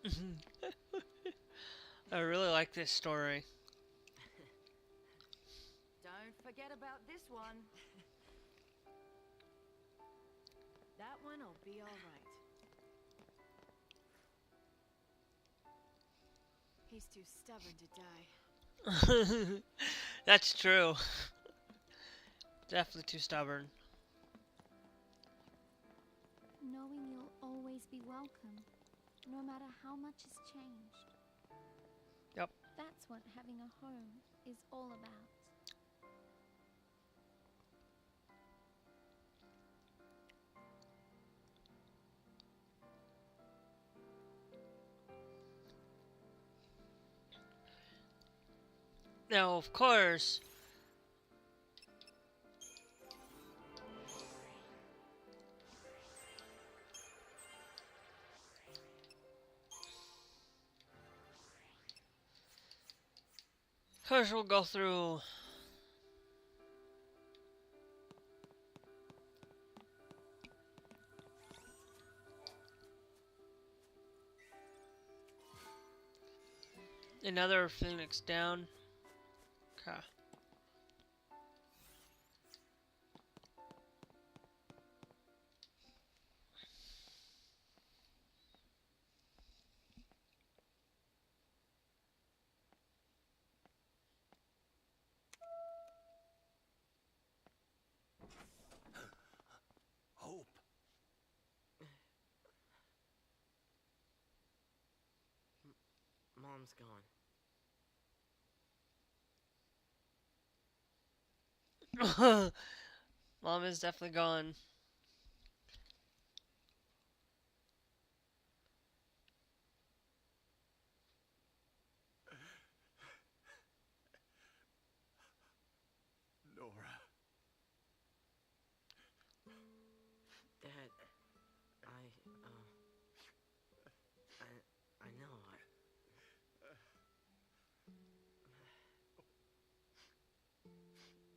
two. I really like this story. Don't forget about this one. That one'll be all right. He's too stubborn to die. That's true. Definitely too stubborn. Knowing you'll always be welcome, no matter how much has changed. Yep. That's what having a home is all about. Now, of course, we'll go through another Phoenix down. Okay. Hope. Mom's gone. Mom is definitely gone. Nora. Dad, I know.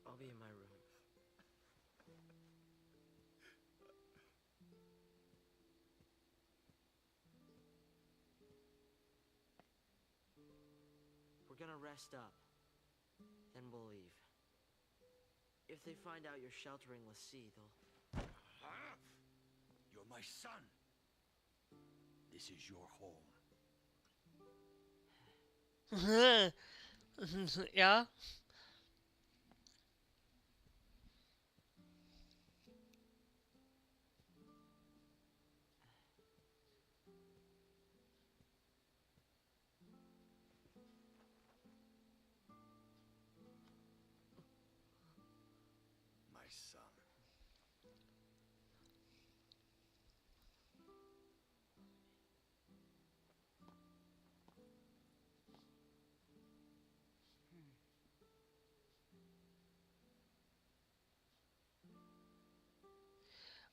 I'll be in my room. We're gonna rest up. Then we'll leave. If they find out you're sheltering Lassie, they'll... You're my son. This is your home. Yeah? My son.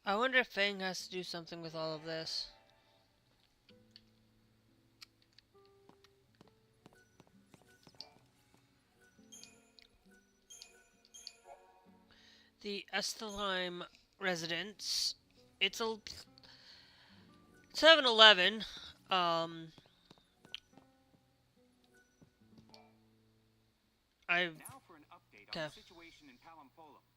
I wonder if Fang has to do something with all of this. The Estelheim residence. It's a 7-Eleven. Now for an update on the situation in Palumpolum.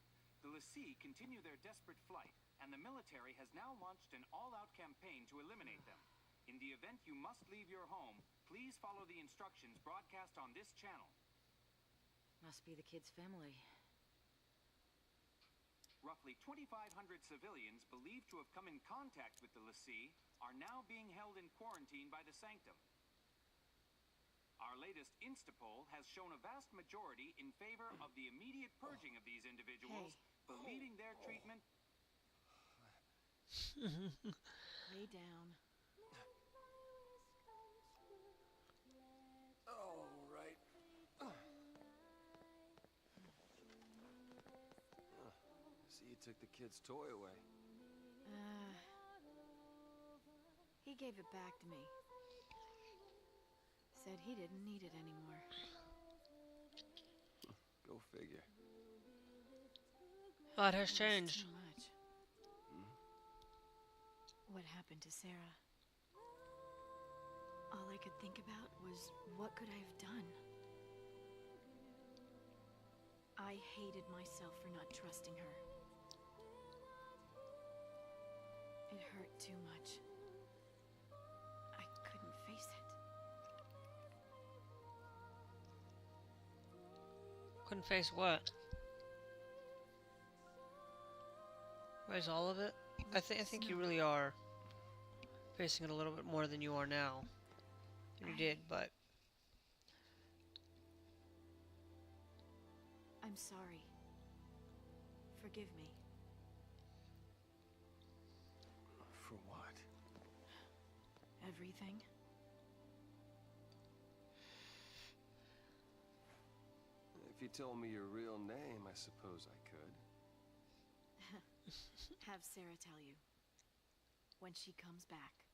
The Lassie continue their desperate flight, and the military has now launched an all-out campaign to eliminate them. In the event you must leave your home, please follow the instructions broadcast on this channel. Must be the kid's family. roughly 2,500 civilians believed to have come in contact with the lessee are now being held in quarantine by the Sanctum. Our latest Instapoll has shown a vast majority in favor of the immediate purging of these individuals, believing their treatment... Lay down. All right. See, you took the kid's toy away. He gave it back to me. Said he didn't need it anymore. Go figure. A lot has It was changed. too much. What happened to Sarah? All I could think about was, what could I have done? I hated myself for not trusting her. It hurt too much. I couldn't face it. Couldn't face what? Face all of it? I think you really are facing it a little bit more than you are now. You did, but I'm sorry. Forgive me. For what? Everything. If you told me your real name, I suppose I could. Have Sarah tell you. When she comes back.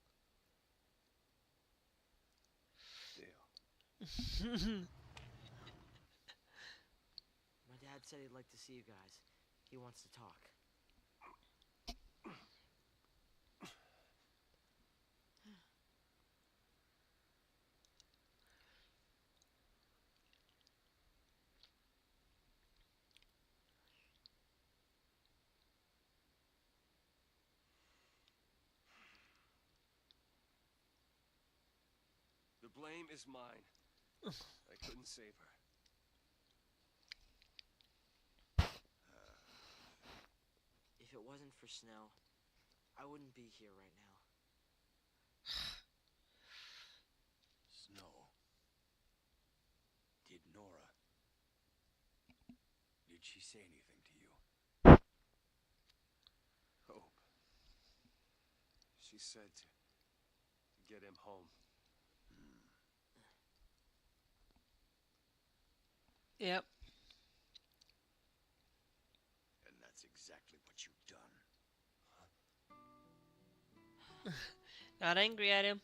Deal. My dad said he'd like to see you guys. He wants to talk. The blame is mine. I couldn't save her. If it wasn't for Snow, I wouldn't be here right now. Snow. Did Nora... Did she say anything to you? Hope. She said to get him home. yep. And that's exactly what you've done. Not angry at him.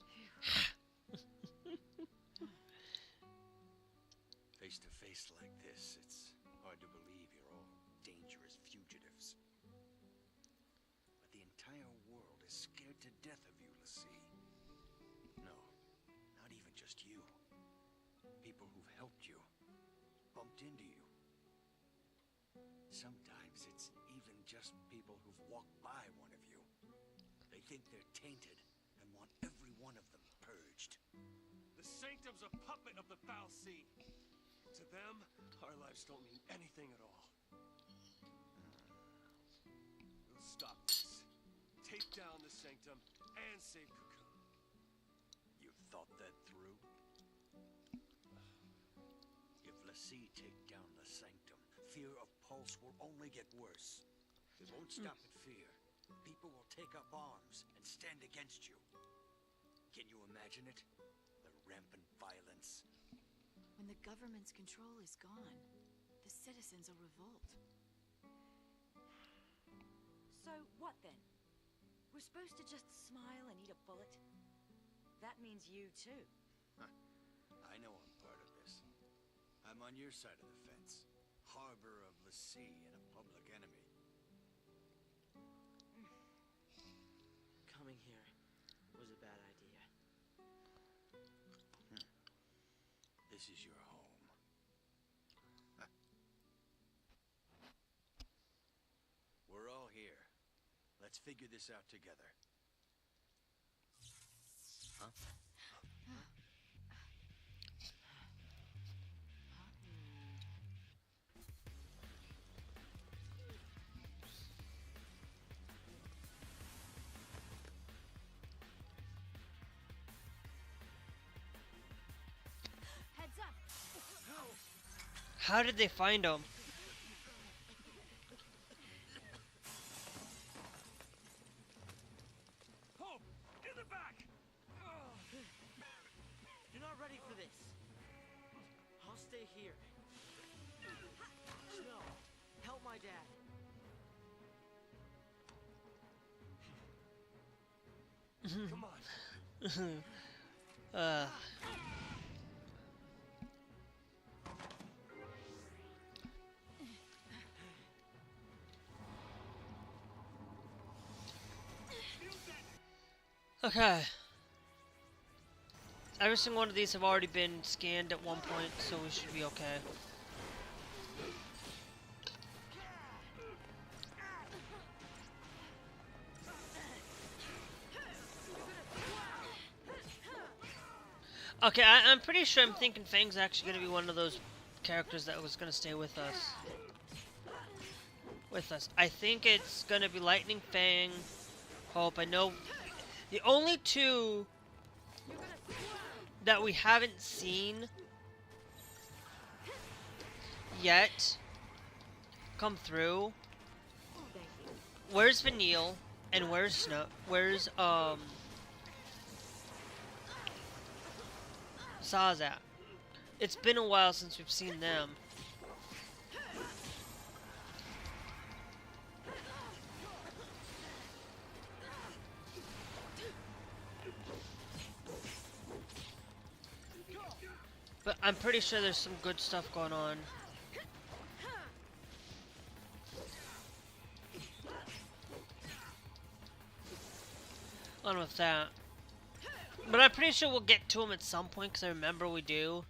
Face to face like this, it's hard to believe you're all dangerous fugitives. But the entire world is scared to death of you, Lassie. No, not even just you. People who've helped you, bumped into you. Sometimes it's even just people who've walked by one of you. They think they're tainted and want every one of them purged. The Sanctum's a puppet of the Foul Sea. To them, our lives don't mean anything at all. We'll stop this. Take down the Sanctum and save Cocoon. You've thought that through? If Lassie take down the Sanctum, fear of Pulse will only get worse. It won't stop at fear. People will take up arms and stand against you. Can you imagine it? The rampant violence. When the government's control is gone, the citizens will revolt. So what then? We're supposed to just smile and eat a bullet? That means you too. I know I'm part of this. I'm on your side of the fence. Harbor of Lassie and a public enemy. Coming here was a bad idea. This is your home. We're all here. Let's figure this out together. Huh? How did they find him? Hope, in the back. You're not ready for this. I'll stay here. Snow, help my dad. Come on. Okay. Every single one of these have already been scanned at one point, so we should be okay. Okay, I'm pretty sure I'm thinking Fang's actually going to be one of those characters that was going to stay with us. I think it's going to be Lightning Fang, Hope. I know the only two that we haven't seen yet come through. Where's Vanille and where's Snow? Where's Saz at? It's been a while since we've seen them. But I'm pretty sure there's some good stuff going on. On with that. But I'm pretty sure we'll get to him at some point, because I remember we do.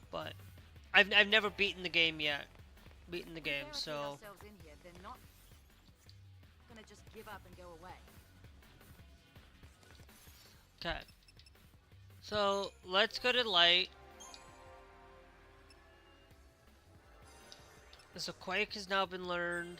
But I've never beaten the game yet. So They're not gonna just give up and go away. okay. So let's go to light. So Quake has now been learned.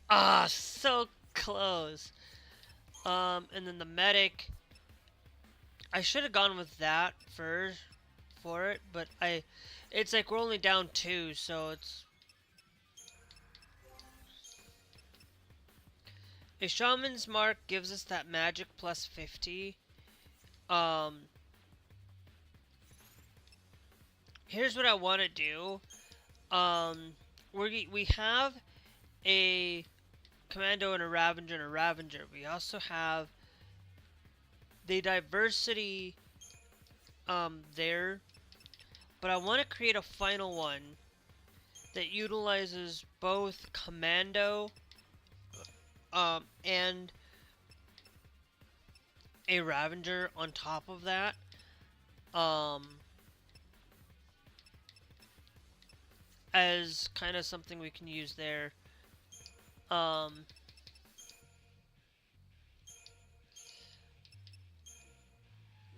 Ah, so close. And then the medic. I should have gone with that for it, but it's like we're only down 2, so it's a shaman's mark gives us that magic plus 50. Here's what I want to do. We have a commando and a Ravager. We also have the diversity there, but I want to create a final one that utilizes both commando and a Ravager on top of that. As kind of something we can use there.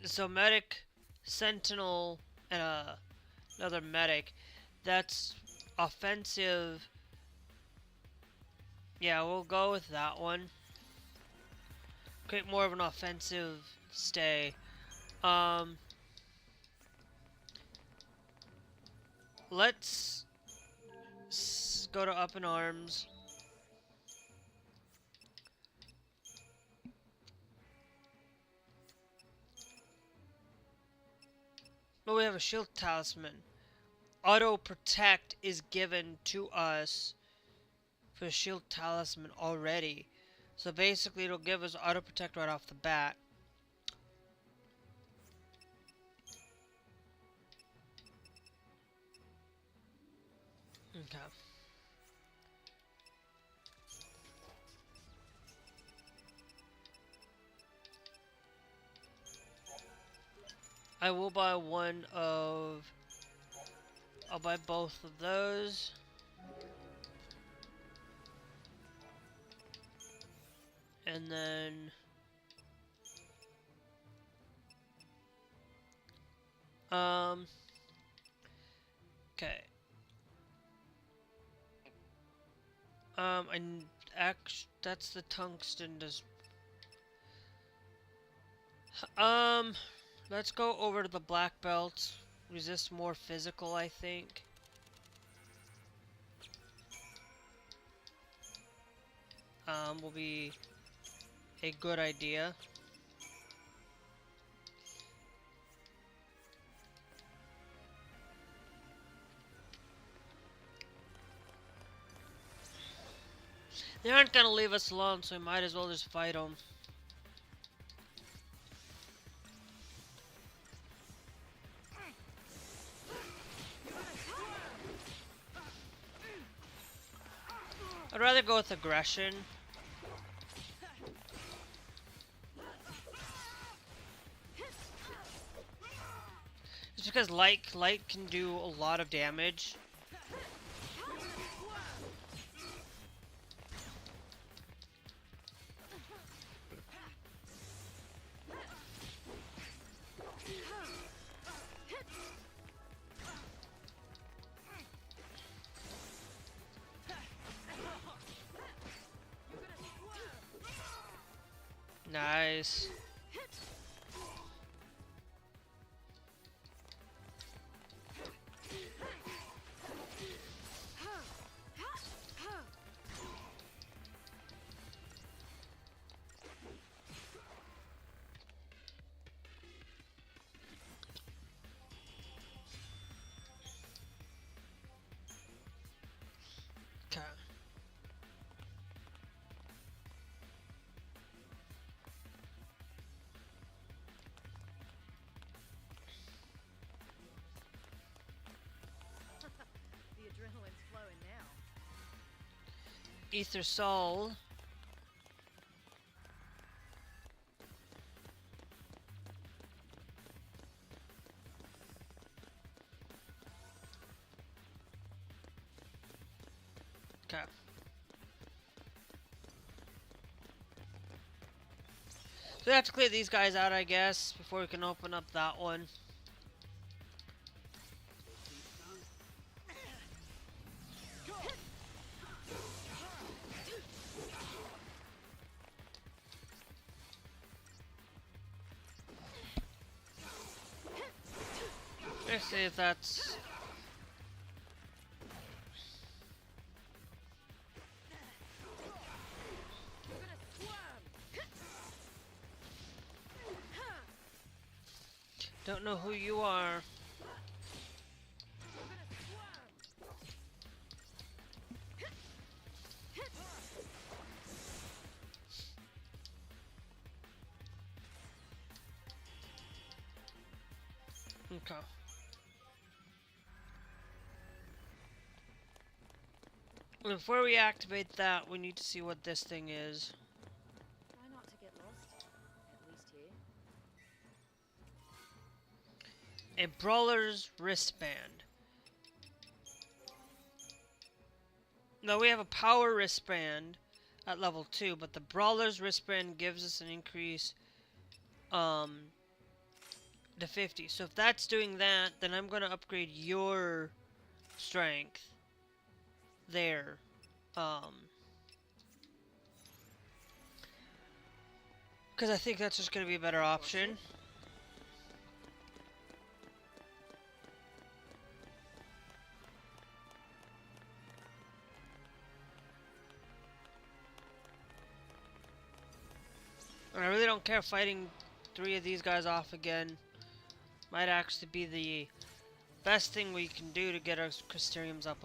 So medic, sentinel, and another medic. That's offensive. Yeah, we'll go with that one. Create more of an offensive stay. Let's go to up in arms. Oh, we have a shield talisman. Auto protect is given to us for shield talisman already. So basically it'll give us auto protect right off the bat. Okay. I will buy one of... I'll buy both of those. And then... Okay. That's the tungsten let's go over to the black belt. Resist more physical, I think. Will be a good idea. They aren't gonna leave us alone, so we might as well just fight them. I'd rather go with aggression. Just because light can do a lot of damage. Nice. Okay. The adrenaline's flowing now. Ether Soul. Okay. So we have to clear these guys out, I guess, before we can open up that one. Let's see if that's... Don't know who you are. Okay. Before we activate that, we need to see what this thing is. Try not to get lost, at least here. A Brawler's Wristband. Now we have a Power Wristband at level 2, but the Brawler's Wristband gives us an increase to 50. So if that's doing that, then I'm going to upgrade your strength there. Because I think that's just going to be a better option. I really don't care fighting 3 of these guys off again. Might actually be the best thing we can do to get our Crystariums up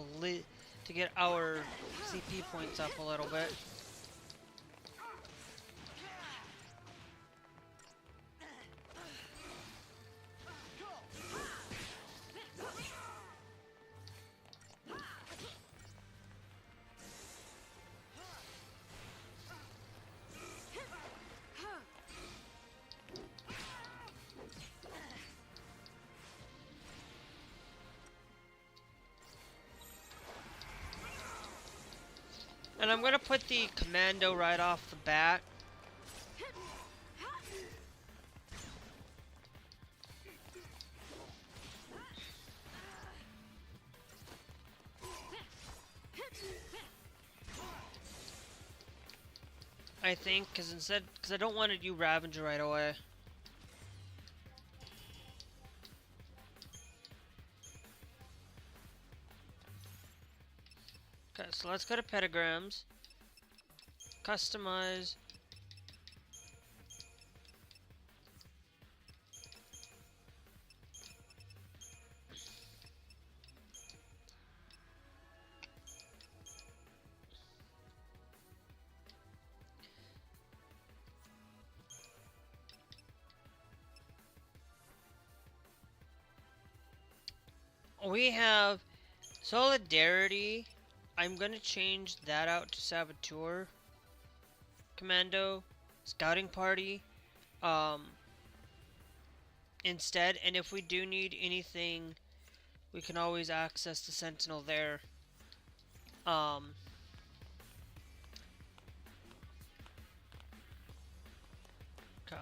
to get our CP points up a little bit. And I'm gonna put the commando right off the bat. I think, because I don't want to do Ravager right away. Okay, so let's go to pentagrams. Customize. We have Solidarity. I'm gonna change that out to Saboteur. Commando. Scouting Party. Instead, and if we do need anything, we can always access the Sentinel there. Okay.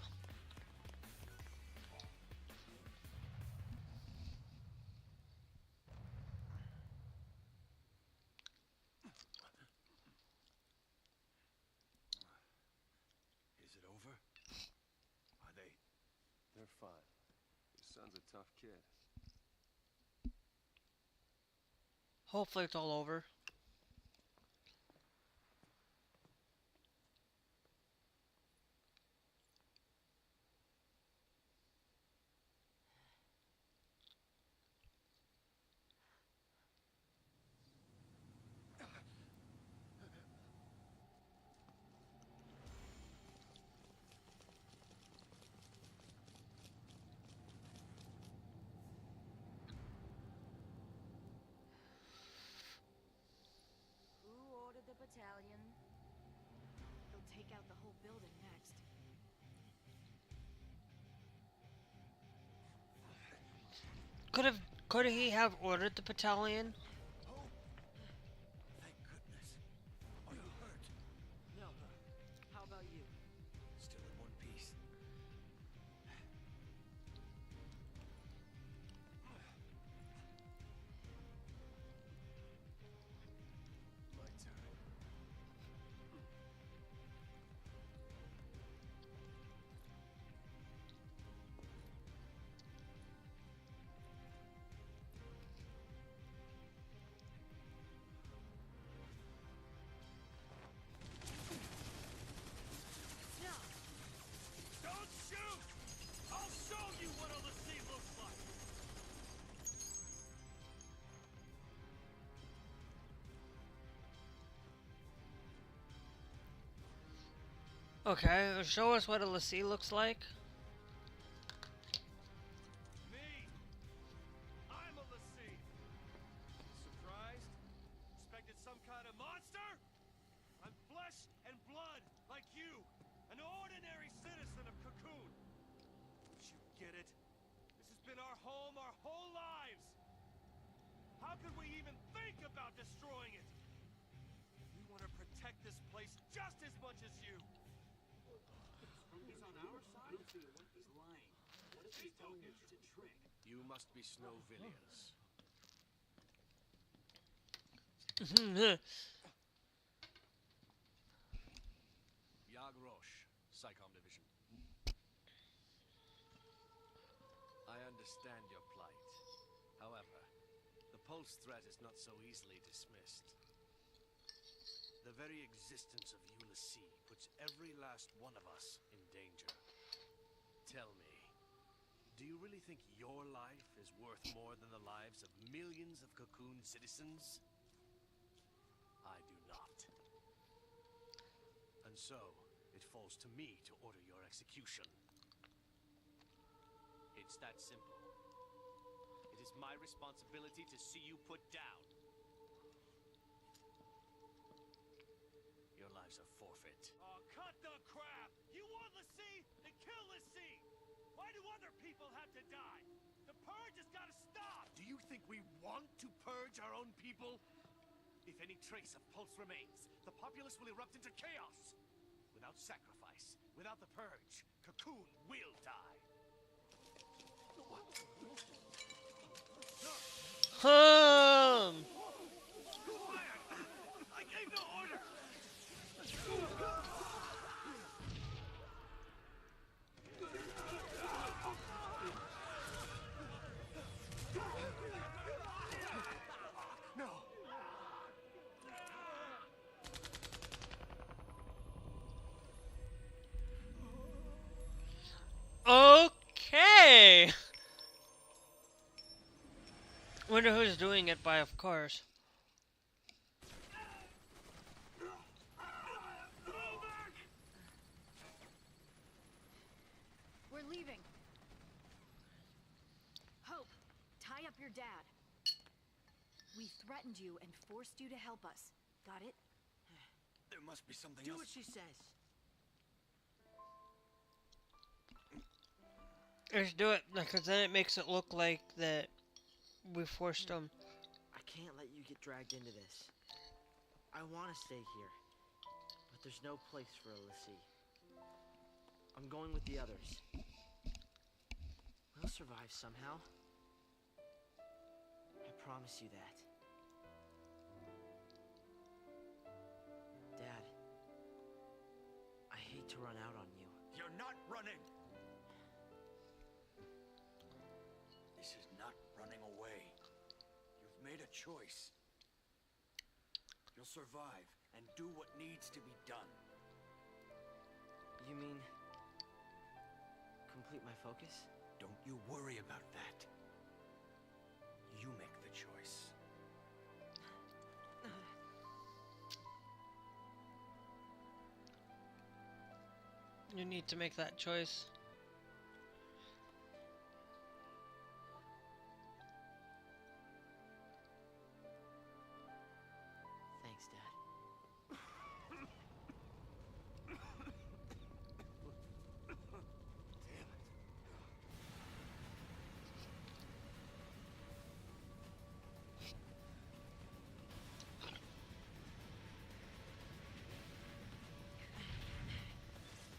Is it over? Are they? They're fine. Your son's a tough kid. Hopefully it's all over. Who ordered the battalion? They'll take out the whole building next. Could he have ordered the battalion? Oh! Thank goodness. Are you hurt? No. How about you? Still in one piece. My turn. Don't shoot! I'll show you what a Lassie looks like! Okay, show us what a Lassie looks like. Me! I'm a Lassie! Surprised? Expected some kind of monster? I'm flesh and blood, like you! An ordinary citizen of Cocoon! Don't you get it? This has been our home our whole lives! How could we even think about destroying it? We want to protect this place just as much as you! He's on our side? He's lying. What if he's telling us it's a trick? You must be Snowvillians. Roche, Psycom Division. I understand your plight. However, the Pulse threat is not so easily dismissed. The very existence of Ulysses puts every last one of us in danger. Tell me, do you really think your life is worth more than the lives of millions of Cocoon citizens? I do not. And so, it falls to me to order your execution. It's that simple. It is my responsibility to see you put down. Your lives are forfeit. Oh, cut the crap! You want Lassie? Then kill Lassie! Why do other people have to die? The purge has got to stop! Do you think we want to purge our own people? If any trace of pulse remains, the populace will erupt into chaos. Without sacrifice, without the purge, Cocoon will die. I gave no order. No. Okay. Wonder who's doing it by, of course. We're leaving. Hope, tie up your dad. We threatened you and forced you to help us. Got it? There must be something Do else. what she says. Let's do it, because then it makes it look like that we forced them. I can't let you get dragged into this. I want to stay here, but there's no place for Alyssa. I'm going with the others. We'll survive somehow. I promise you that. Dad, I hate to run out on you. You're not running. This is not running away. You've made a choice. You'll survive and do what needs to be done. You mean complete my focus? Don't you worry about that. You make the choice. You need to make that choice. Thanks, Dad.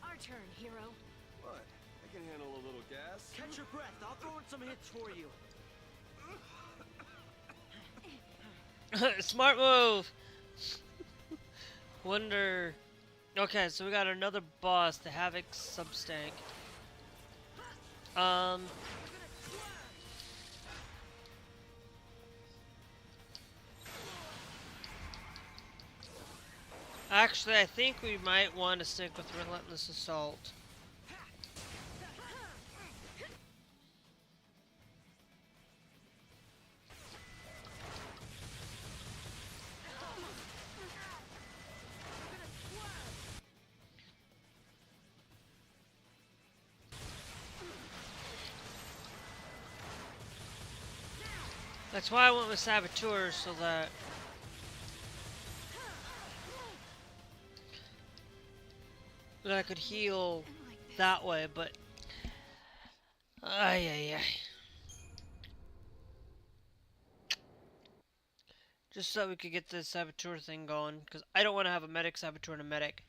Our turn, hero. What? I can handle a little gas. Catch your breath. I'll throw in some hits for you. Smart move! Wonder... Okay, so we got another boss, the Havoc Substank. Actually, I think we might want to stick with Relentless Assault. That's why I went with Saboteurs, so that I could heal that way, but ay. Just so we could get the Saboteur thing going, because I don't want to have a medic, Saboteur, and a medic.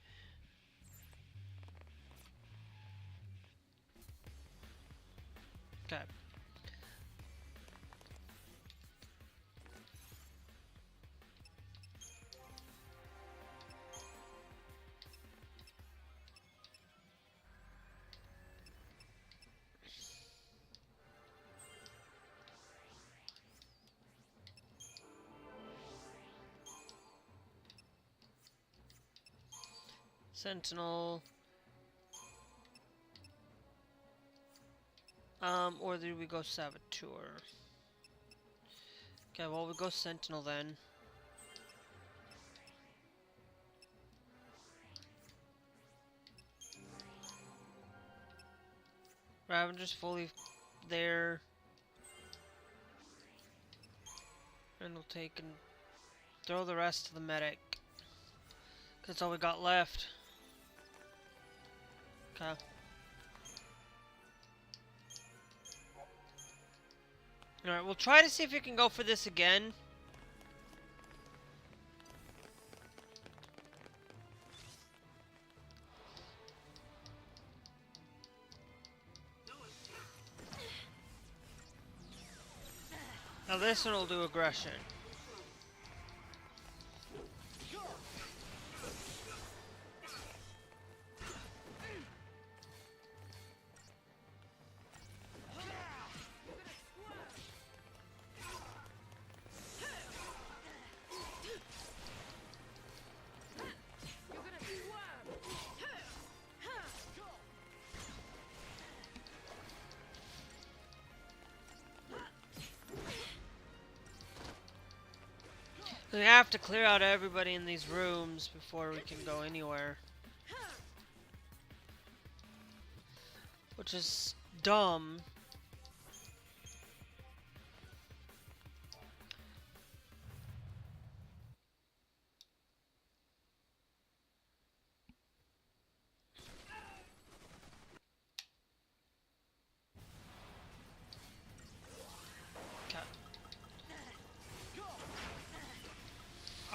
Okay. Sentinel. Or do we go Saboteur? Okay, well, we go Sentinel then. Ravager's fully there. And we'll take and throw the rest to the medic. That's all we got left. Okay. Alright, we'll try to see if we can go for this again. Now this one will do aggression. We have to clear out everybody in these rooms before we can go anywhere. Which is dumb.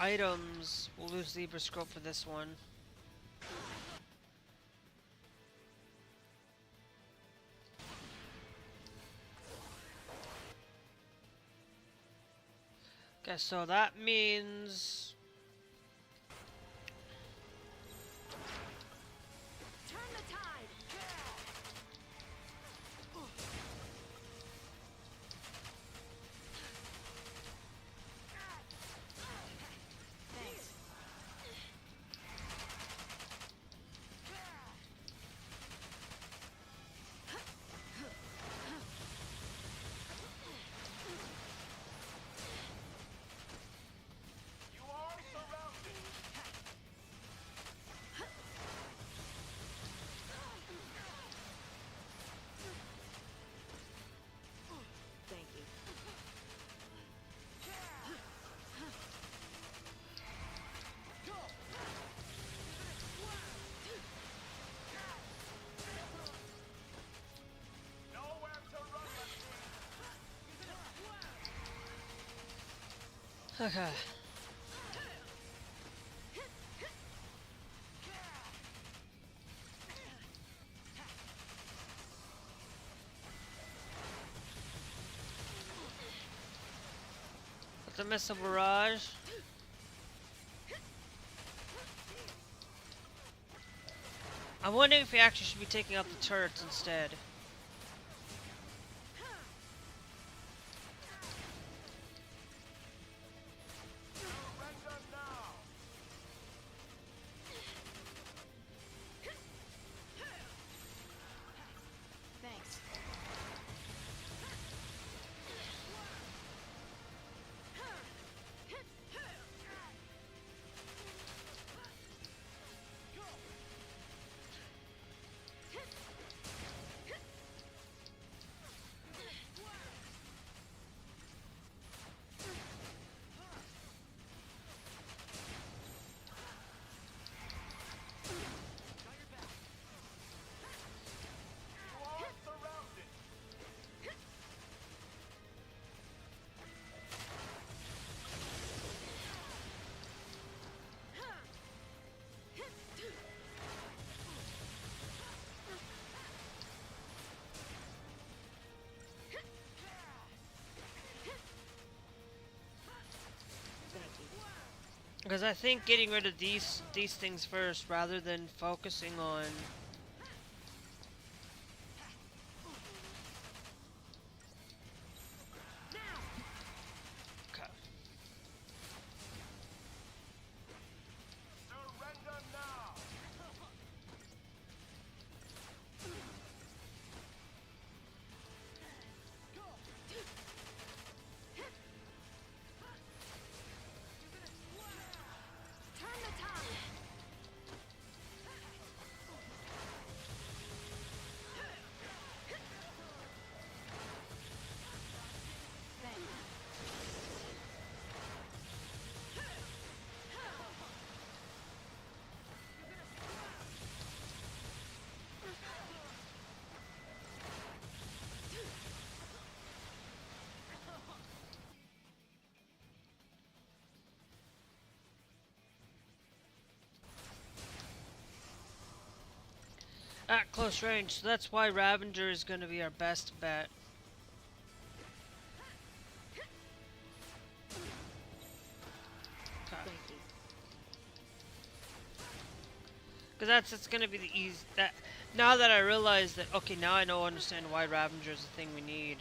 Items. We'll lose the Zebra Scope for this one. Okay, so that means... Turn the tide. Thanks. You are surrounded. Thank you. Nowhere to run, Okay. Let's miss a barrage. I'm wondering if we actually should be taking out the turrets instead. surrender now. Thanks. You are surrounded. Because I think getting rid of these things first, rather than focusing on... Okay. Surrender now. Turn the tide. At close range, so that's why Ravager is going to be our best bet. Because it's gonna be the easy. That now that I realize that, okay, now I know understand why Ravager is the thing we need.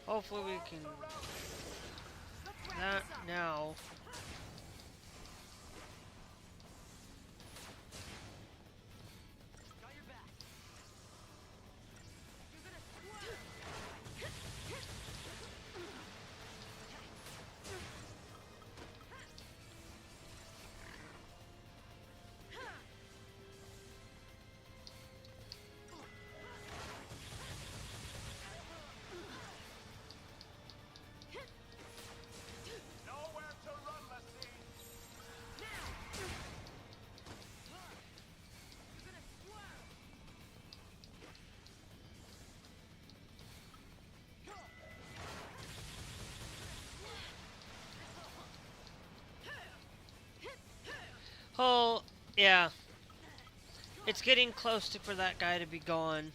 Hopefully we can that now. Oh, yeah. It's getting close to for that guy to be gone.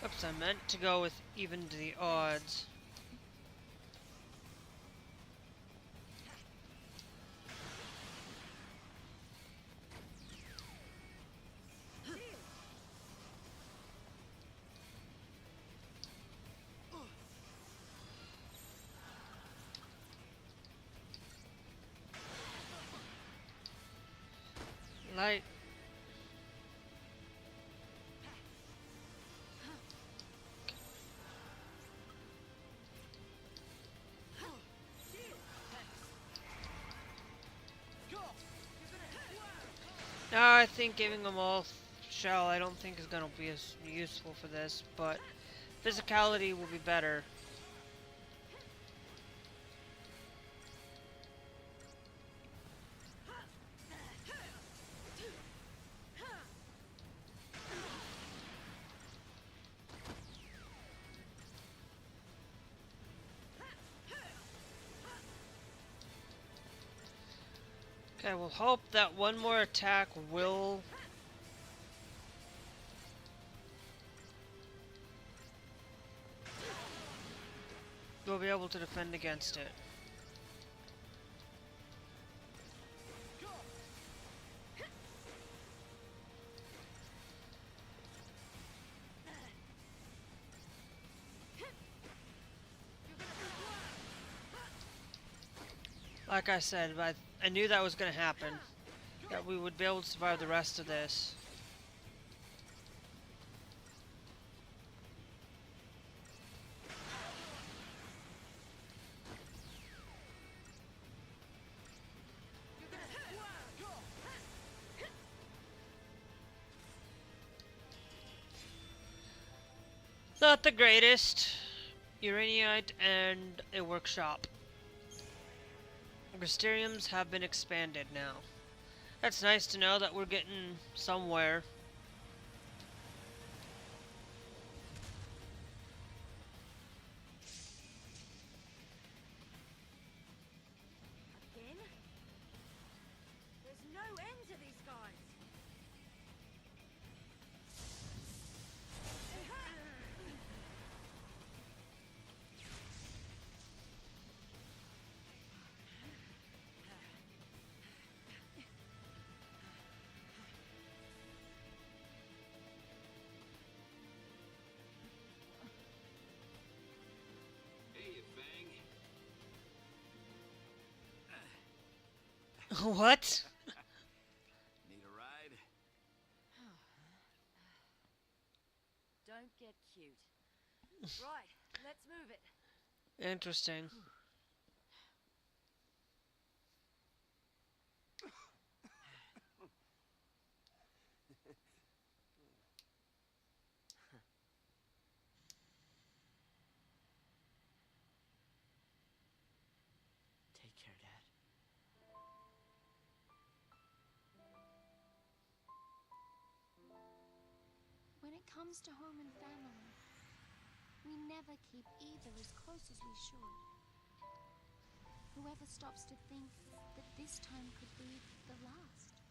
Oops, I meant to go with even to the odds. Light. No, I think giving them all shell I don't think is going to be as useful for this, but physicality will be better. Okay, we'll hope that one more attack will... we'll be able to defend against it. Like I said, I knew that was going to happen. That we would be able to survive the rest of this. Not the greatest. Uraninite and a workshop. Mysteriums have been expanded now. That's nice to know that we're getting somewhere. Again? There's no end to these guys. What? Need a ride? Don't get cute. Right, let's move it. Interesting. comes to home and family, we never keep either as close as we should. Whoever stops to think that this time could be the last?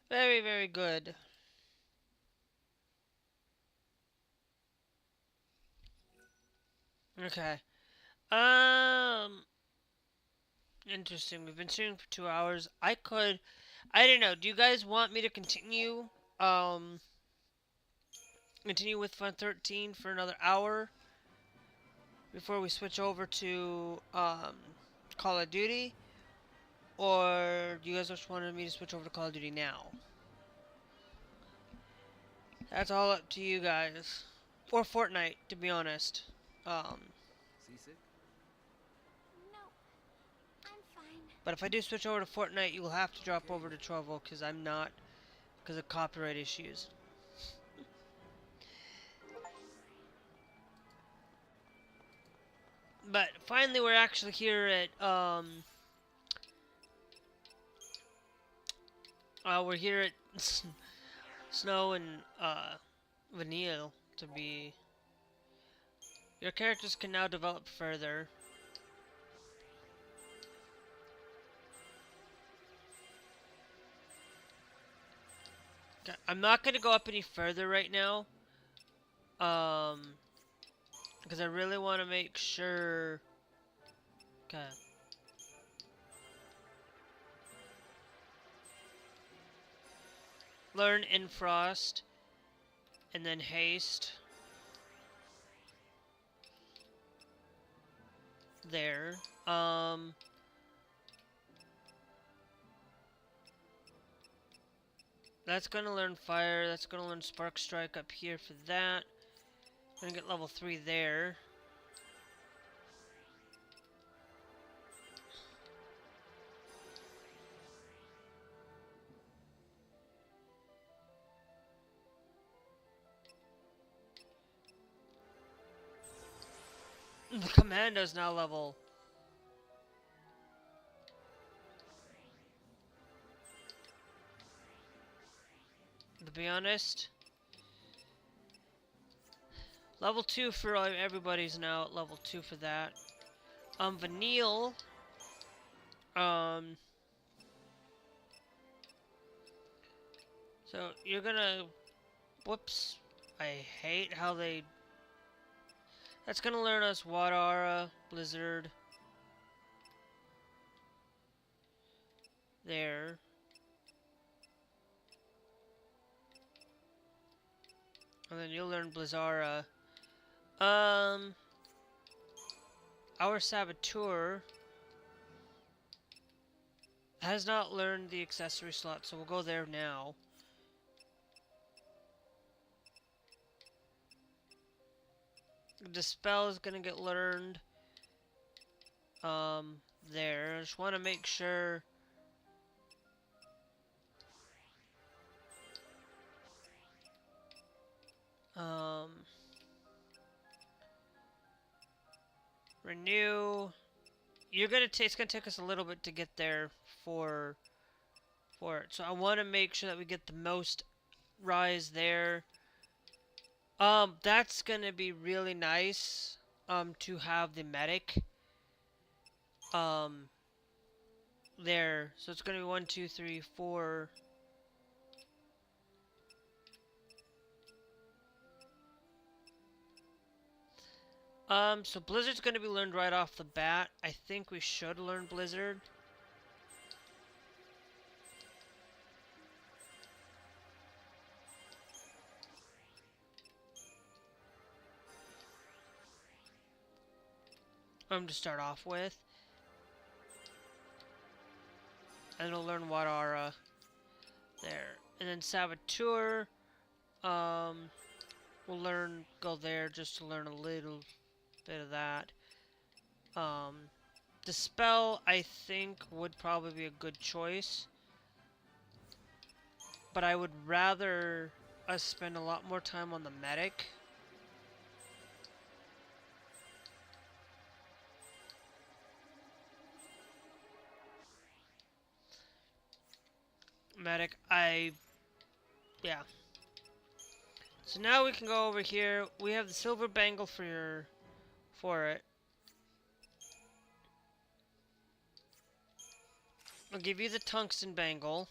Very, very good. Okay. Interesting. We've been streaming for 2 hours. I don't know. Do you guys want me to continue with Fun 13 for another hour before we switch over to Call of Duty, or do you guys just wanted me to switch over to Call of Duty now? That's all up to you guys, or Fortnite, to be honest. Seasick? No, I'm fine. But if I do switch over to Fortnite, you will have to drop over to Trovo because I'm not, because of copyright issues. But finally, we're actually here at we're here at Snow and Vanille to be. Your characters can now develop further. Okay, I'm not gonna go up any further right now. Because I really want to make sure. Okay. Learn Infrost, and then Haste. There. That's gonna learn Fire. That's gonna learn Spark Strike up here for that. Gonna get level 3 there. The Commando's now level. To be honest, level 2 for everybody's now at level 2 for that. Vanille. So you're gonna. Whoops. I hate how they. That's gonna learn us Wadara, Blizzard. There. And then you'll learn Blizzara. Our Saboteur has not learned the accessory slot, so we'll go there now. Dispel is gonna get learned there. I just want to make sure Renew. It's gonna take us a little bit to get there for it. So I want to make sure that we get the most rise there. That's gonna be really nice. To have the medic. There. So it's gonna be 1, 2, 3, 4. So Blizzard's gonna be learned right off the bat. I think we should learn Blizzard. To start off with. And it'll learn Wadara. There. And then Saboteur. We'll go there just to learn a little bit of that. Dispel, I think, would probably be a good choice. But I would rather us spend a lot more time on the medic. medic. Yeah. So now we can go over here. We have the silver bangle for it. I'll give you the tungsten bangle.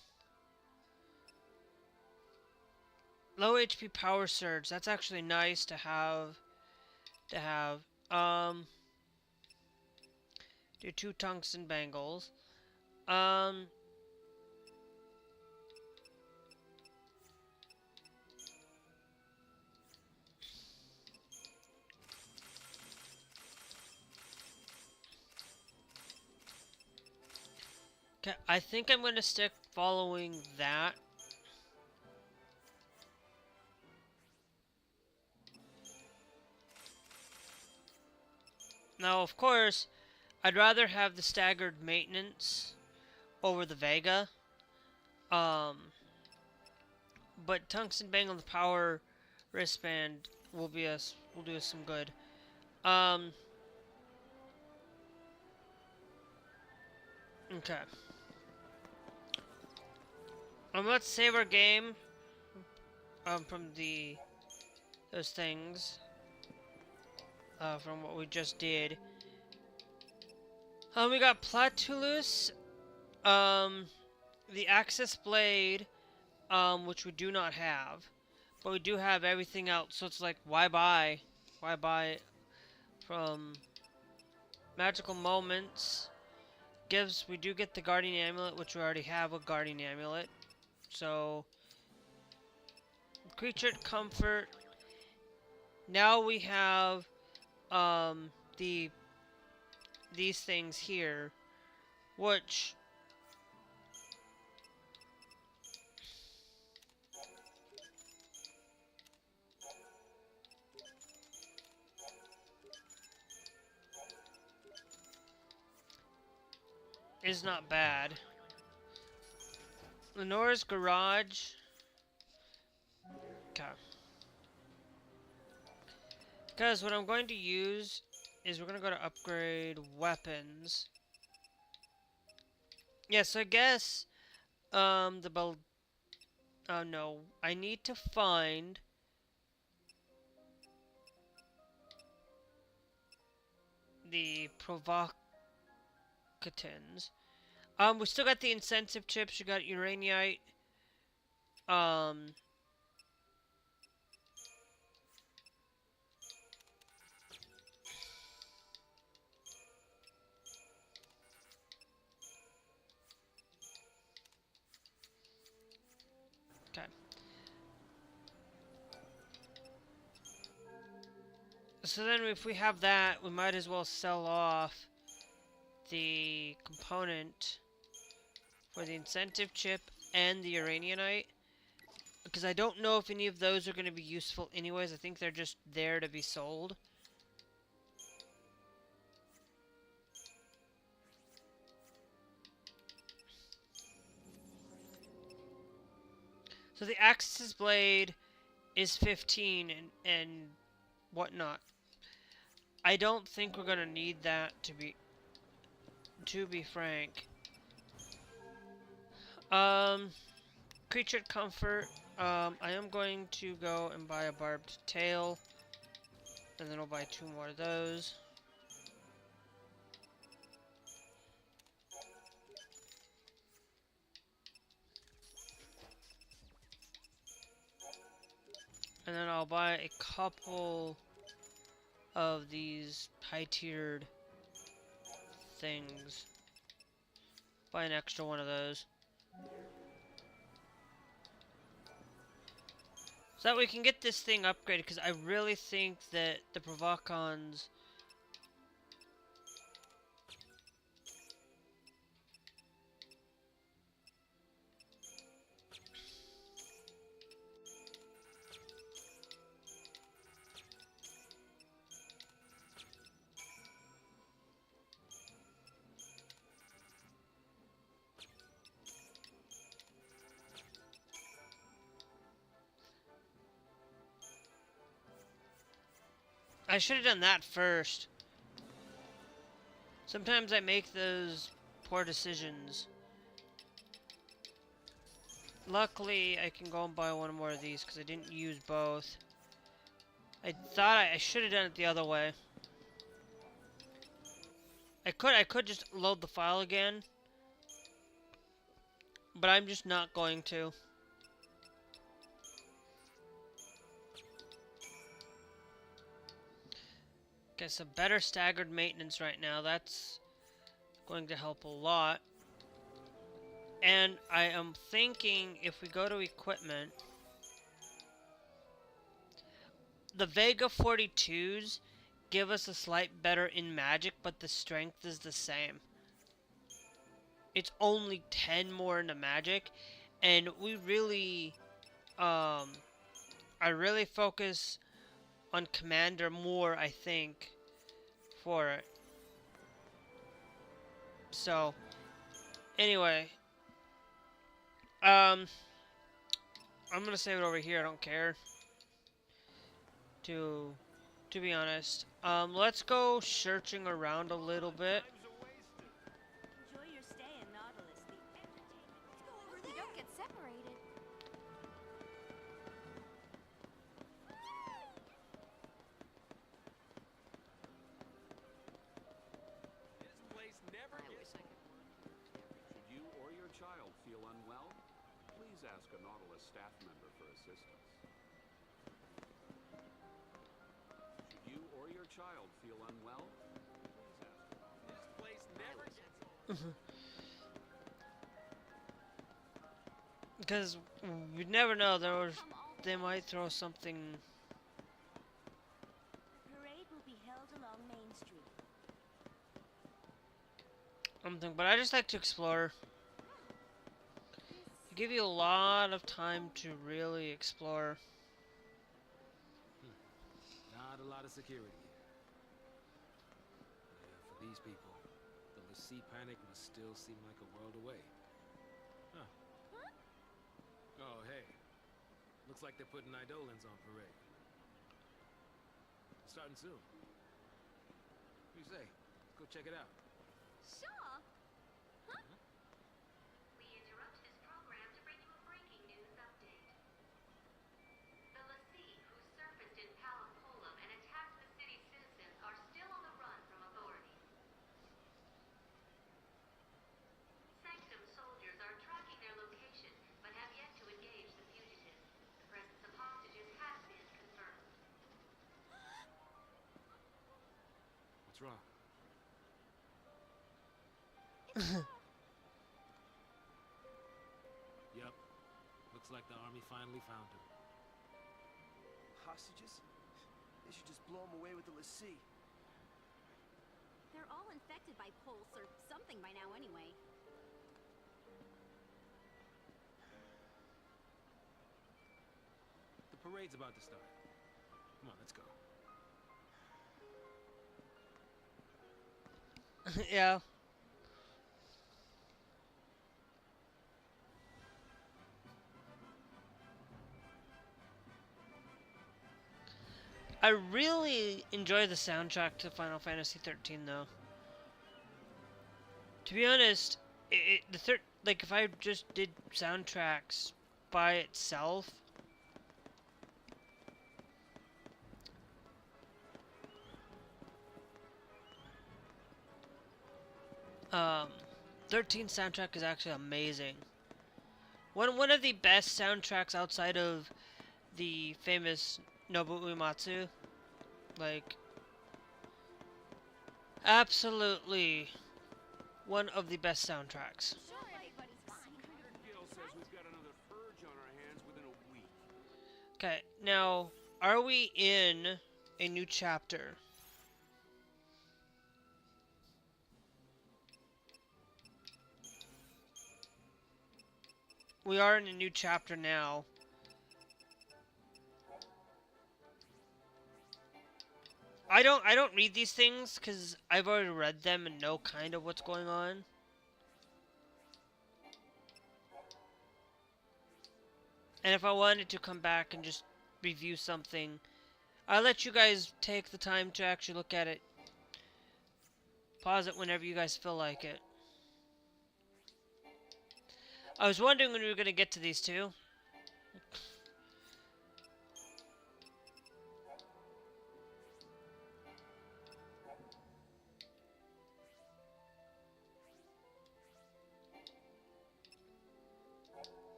Low HP power surge. That's actually nice to have. Do 2 tungsten bangles. Okay, I think I'm going to stick following that. Now, of course, I'd rather have the staggered maintenance over the Vega. But tungsten bangle and the power wristband will do us some good. Okay. Let's save our game from those things from what we just did. We got Platulus, the Axis Blade, which we do not have, but we do have everything else. So it's like, why buy from Magical Moments? We do get the Guardian Amulet, which we already have a Guardian Amulet. So, Creature Comfort. Now we have these things here, which is not bad. Lenore's Garage. Okay. Because what I'm going to use is we're going to go to upgrade weapons. Yes, I guess no, I need to find the Provocatins. We still got the incentive chips. You got Uraninite. Okay. So then if we have that, we might as well sell off the component for the incentive chip and the Uraninite, because I don't know if any of those are going to be useful anyways. I think they're just there to be sold. So the Axis Blade is 15 and whatnot. I don't think we're going to need that to be frank. Creature Comfort. I am going to go and buy a Barbed Tail, and then I'll buy 2 more of those. And then I'll buy a couple of these high-tiered things. Buy an extra one of those. So that we can get this thing upgraded, because I really think that the Provocons I should have done that first. Sometimes I make those poor decisions. Luckily, I can go and buy one more of these because I didn't use both. I thought I should have done it the other way. I could just load the file again, but I'm just not going to. Okay, so better staggered maintenance right now. That's going to help a lot. And I am thinking if we go to equipment, the Vega 42s give us a slight better in magic, but the strength is the same. It's only 10 more in the magic, and we really, I really focus on Commander more, I think, for it. So, anyway, I'm gonna save it over here. I don't care. To be honest, let's go searching around a little bit. Enjoy your stay in Nautilus. The entertainment. Let's go over there. Don't get separated. This place never gets... Should you or your child feel unwell, please ask a Nautilus staff member for assistance. Should you or your child feel unwell, please ask a Nautilus. This place never gets... Because we never know, they might throw something. The parade will be held along Main Street. But I just like to explore. Give you a lot of time to really explore. Not a lot of security here. Yeah, for these people, the Lassie panic must still seem like a world away. Huh. Oh, hey. Looks like they're putting Eidolons on parade. Starting soon. What do you say? Let's go check it out. Sure. We interrupt this program to bring you a breaking news update. The Lassie who surfaced in Palumpolum and attacked the city's citizens are still on the run from authorities. Sanctum soldiers are tracking their location, but have yet to engage the fugitives. The presence of hostages has been confirmed. What's wrong? Yup. Looks like the army finally found him. Hostages? They should just blow them away with the Lassie. They're all infected by pulse or something by now anyway. The parade's about to start. Come on, let's go. Yeah. I really enjoy the soundtrack to Final Fantasy XIII, though. To be honest, like if I just did soundtracks by itself, um, 13 soundtrack is actually amazing. One of the best soundtracks outside of the famous Nobuo Uematsu. Like, absolutely one of the best soundtracks. Gil says we've got another purge on our hands within a week. Okay, now, are we in a new chapter? We are in a new chapter now. I don't read these things because I've already read them and know kind of what's going on. And if I wanted to come back and just review something, I'll let you guys take the time to actually look at it. Pause it whenever you guys feel like it. I was wondering when we were gonna get to these two.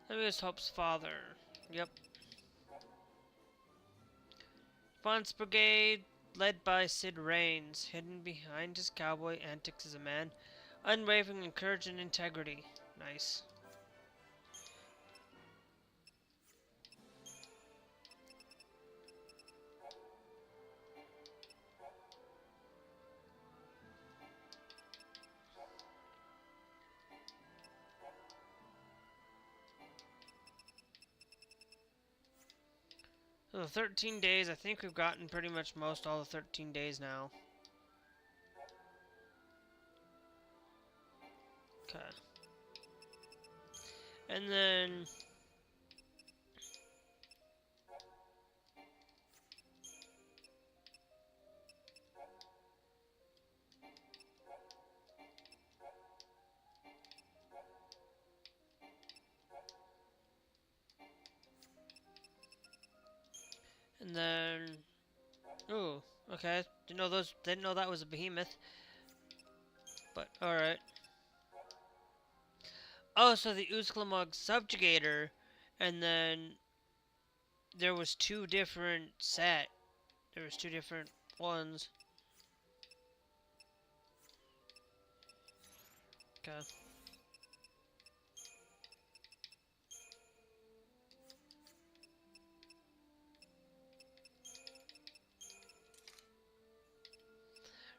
That was Hope's father. Yep. Fonts Brigade, led by Sid Raines, hidden behind his cowboy antics as a man, unwavering in courage and integrity. Nice. So the 13 days, I think we've gotten pretty much most all the 13 days now. Okay. And then... And then... Ooh, okay. Didn't know that was a behemoth. But, alright. Oh, so the Uzklamog Subjugator, and then there was two different set. There was two different ones. Okay.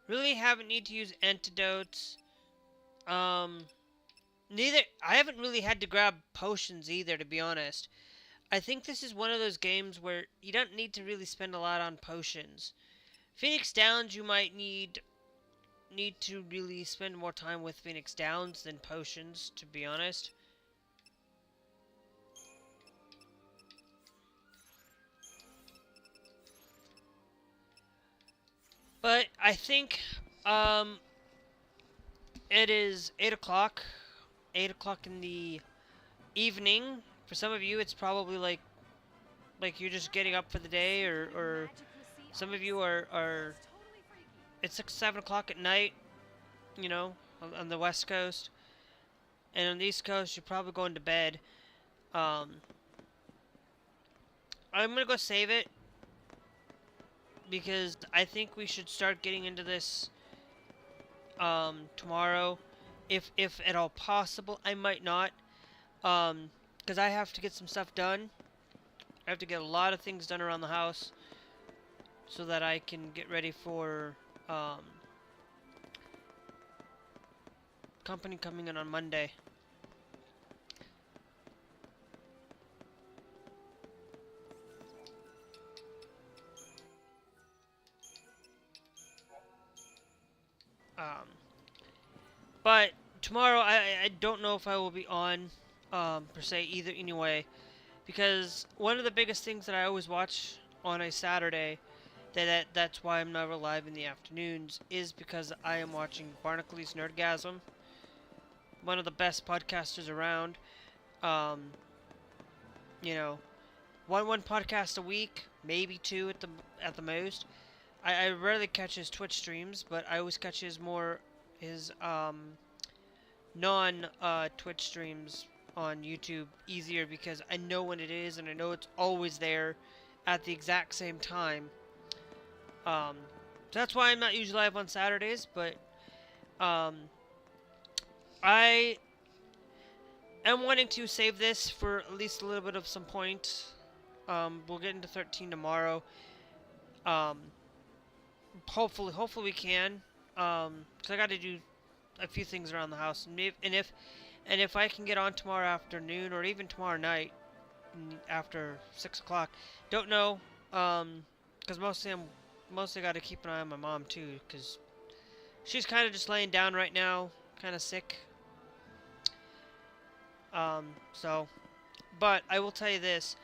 Really haven't need to use antidotes. I haven't really had to grab potions either, to be honest. I think this is one of those games where you don't need to really spend a lot on potions. Phoenix Downs, you might need to really spend more time with Phoenix Downs than potions, to be honest. But I think it is 8 o'clock. 8 o'clock in the evening. For some of you, it's probably like you're just getting up for the day, or some of you are it's 6, 7 o'clock at night, you know, on the West Coast. And on the East Coast, you're probably going to bed. I'm going to go save it, because I think we should start getting into this tomorrow. If at all possible. I might not. Because I have to get some stuff done. I have to get a lot of things done around the house so that I can get ready for company coming in on Monday. But tomorrow, I don't know if I will be on, per se, either anyway. Because one of the biggest things that I always watch on a Saturday, that's why I'm never live in the afternoons, is because I am watching Barnacules Nerdgasm. One of the best podcasters around. You know, one podcast a week, maybe two at the most. I rarely catch his Twitch streams, but I always catch his non Twitch streams on YouTube easier, because I know when it is, and I know it's always there at the exact same time. So that's why I'm not usually live on Saturdays, but I am wanting to save this for at least a little bit of some point. We'll get into 13 tomorrow. Hopefully we can. Cause I got to do a few things around the house, and if I can get on tomorrow afternoon, or even tomorrow night after 6 o'clock, don't know. Cause mostly got to keep an eye on my mom too, cause she's kind of just laying down right now, kind of sick. So, but I will tell you this.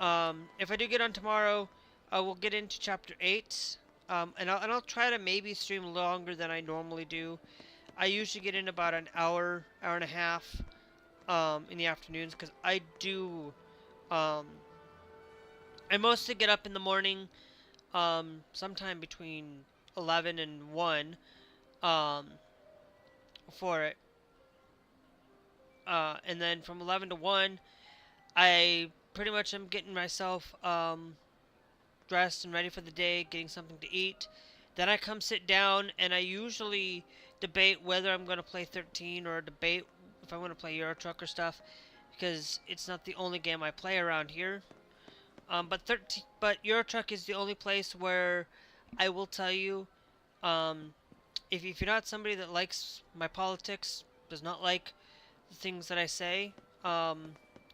If I do get on tomorrow, I will get into chapter 8. And I'll try to maybe stream longer than I normally do. I usually get in about an hour, hour and a half in the afternoons, because I do, I mostly get up in the morning, sometime between 11 and 1, um, for it. And then from 11 to 1, I pretty much am getting myself dressed and ready for the day, getting something to eat. Then I come sit down, and I usually debate whether I'm going to play 13 or debate if I'm going to play Euro Truck or stuff, because it's not the only game I play around here. But Euro Truck is the only place where I will tell you, if you're not somebody that likes my politics, does not like the things that I say,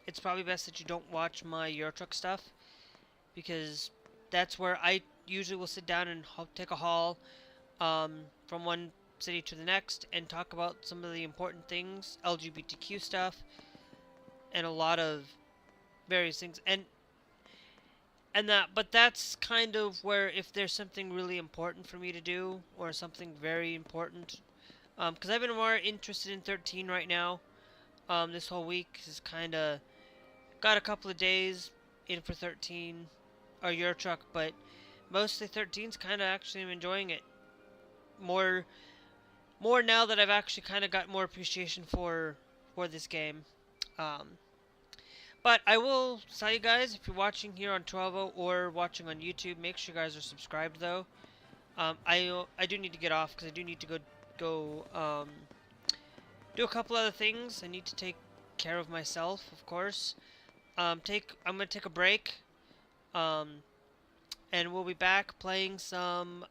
it's probably best that you don't watch my Euro Truck stuff, because that's where I usually will sit down and take a haul from one city to the next and talk about some of the important things, LGBTQ stuff, and a lot of various things. But that's kind of where, if there's something really important for me to do, or something very important, because I've been more interested in 13 right now, this whole week is kind of got a couple of days in for 13 or Euro Truck, but mostly 13's kind of actually am enjoying it more now that I've actually kind of got more appreciation for this game. But I will tell you guys, if you're watching here on Trovo or watching on YouTube, make sure you guys are subscribed though. I do need to get off because I do need to go do a couple other things. I need to take care of myself, of course. I'm gonna take a break, and we'll be back playing some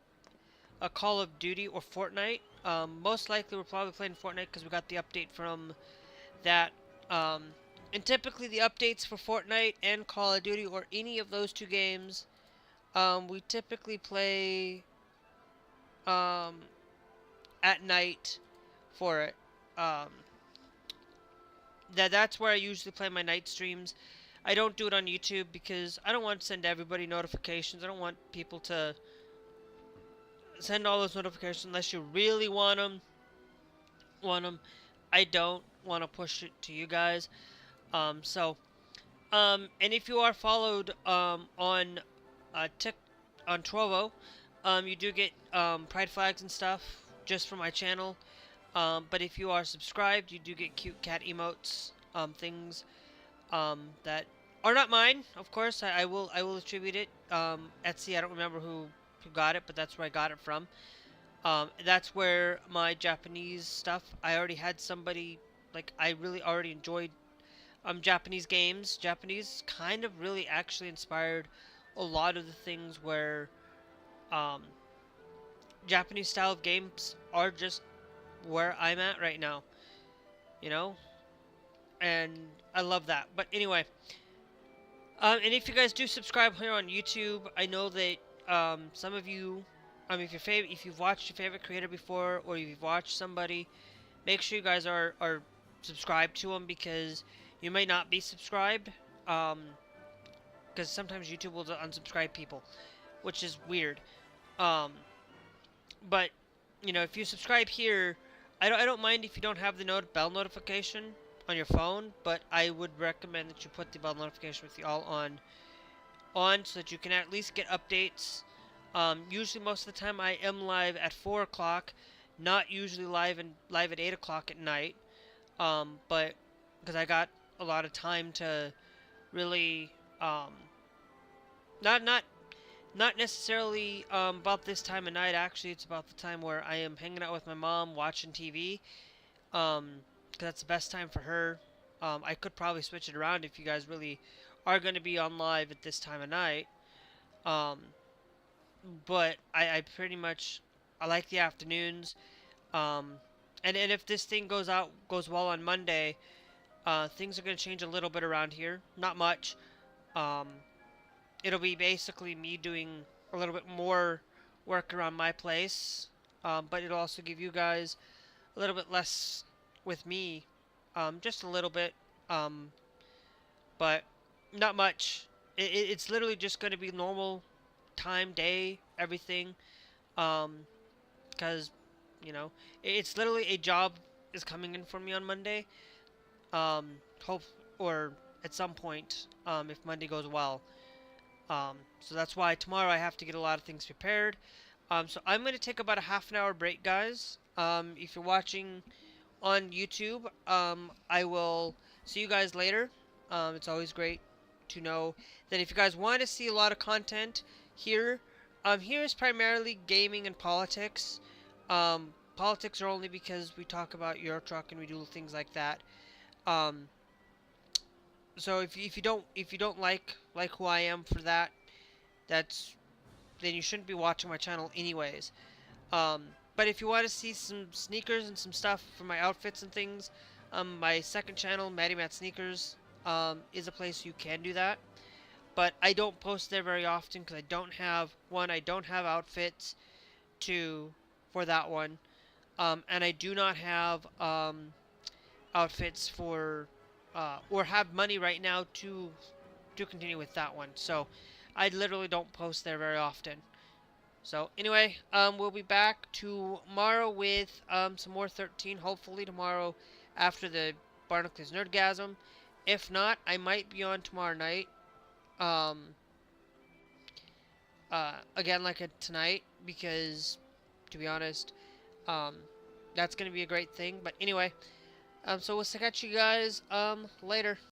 Call of Duty or Fortnite. Most likely we're probably playing Fortnite because we got the update from that. And typically the updates for Fortnite and Call of Duty, or any of those two games, we typically play at night for it. That's where I usually play my night streams. I don't do it on YouTube because I don't want to send everybody notifications. I don't want people to send all those notifications unless you really want them. I don't want to push it to you guys. And if you are followed on Trovo, you do get pride flags and stuff just for my channel. But if you are subscribed, you do get cute cat emotes, things that are not mine. Of course, I will attribute it. Etsy, I don't remember who got it, but that's where I got it from. That's where my Japanese stuff. I already had somebody, like, I really already enjoyed Japanese games. Japanese kind of really actually inspired a lot of the things where Japanese style of games are just where I'm at right now, you know, and I love that. But anyway, and if you guys do subscribe here on YouTube, I know that some of you, if you've watched your favorite creator before, or you've watched somebody, make sure you guys are subscribed to them, because you may not be subscribed, because sometimes YouTube will unsubscribe people, which is weird. But you know, if you subscribe here, I don't mind if you don't have the bell notification on your phone, but I would recommend that you put the bell notification with you all on, so that you can at least get updates. Usually, most of the time, I am live at 4 o'clock, not usually live at 8 o'clock at night. But because I got a lot of time to really, not necessarily about this time of night. Actually, it's about the time where I am hanging out with my mom, watching TV. Because that's the best time for her. I could probably switch it around if you guys really are going to be on live at this time of night. But I pretty much, I like the afternoons. And if this thing goes well on Monday, things are going to change a little bit around here. Not much. It'll be basically me doing a little bit more work around my place. But it'll also give you guys a little bit less with me. Just a little bit. But not much. It's literally just going to be normal time, day, everything. Because, You know, it's literally a job is coming in for me on Monday. Hope or at some point, if Monday goes well. So that's why tomorrow I have to get a lot of things prepared. So I'm going to take about a half an hour break, guys. If you're watching on YouTube, I will see you guys later. It's always great to know that if you guys want to see a lot of content here, here is primarily gaming and politics. Politics are only because we talk about Euro Truck and we do things like that. So if you don't like who I am for that, then you shouldn't be watching my channel anyways. But if you want to see some sneakers and some stuff for my outfits and things, my second channel, Maddie Matt Sneakers, is a place you can do that. But I don't post there very often because I don't have outfits for that one, and I do not have outfits for or have money right now to continue with that one. So I literally don't post there very often. So anyway, we'll be back tomorrow with some more 13. Hopefully tomorrow after the Barnacles Nerdgasm. If not, I might be on tomorrow night. Again, like tonight, because to be honest, that's gonna be a great thing. But anyway, so we'll catch you guys later.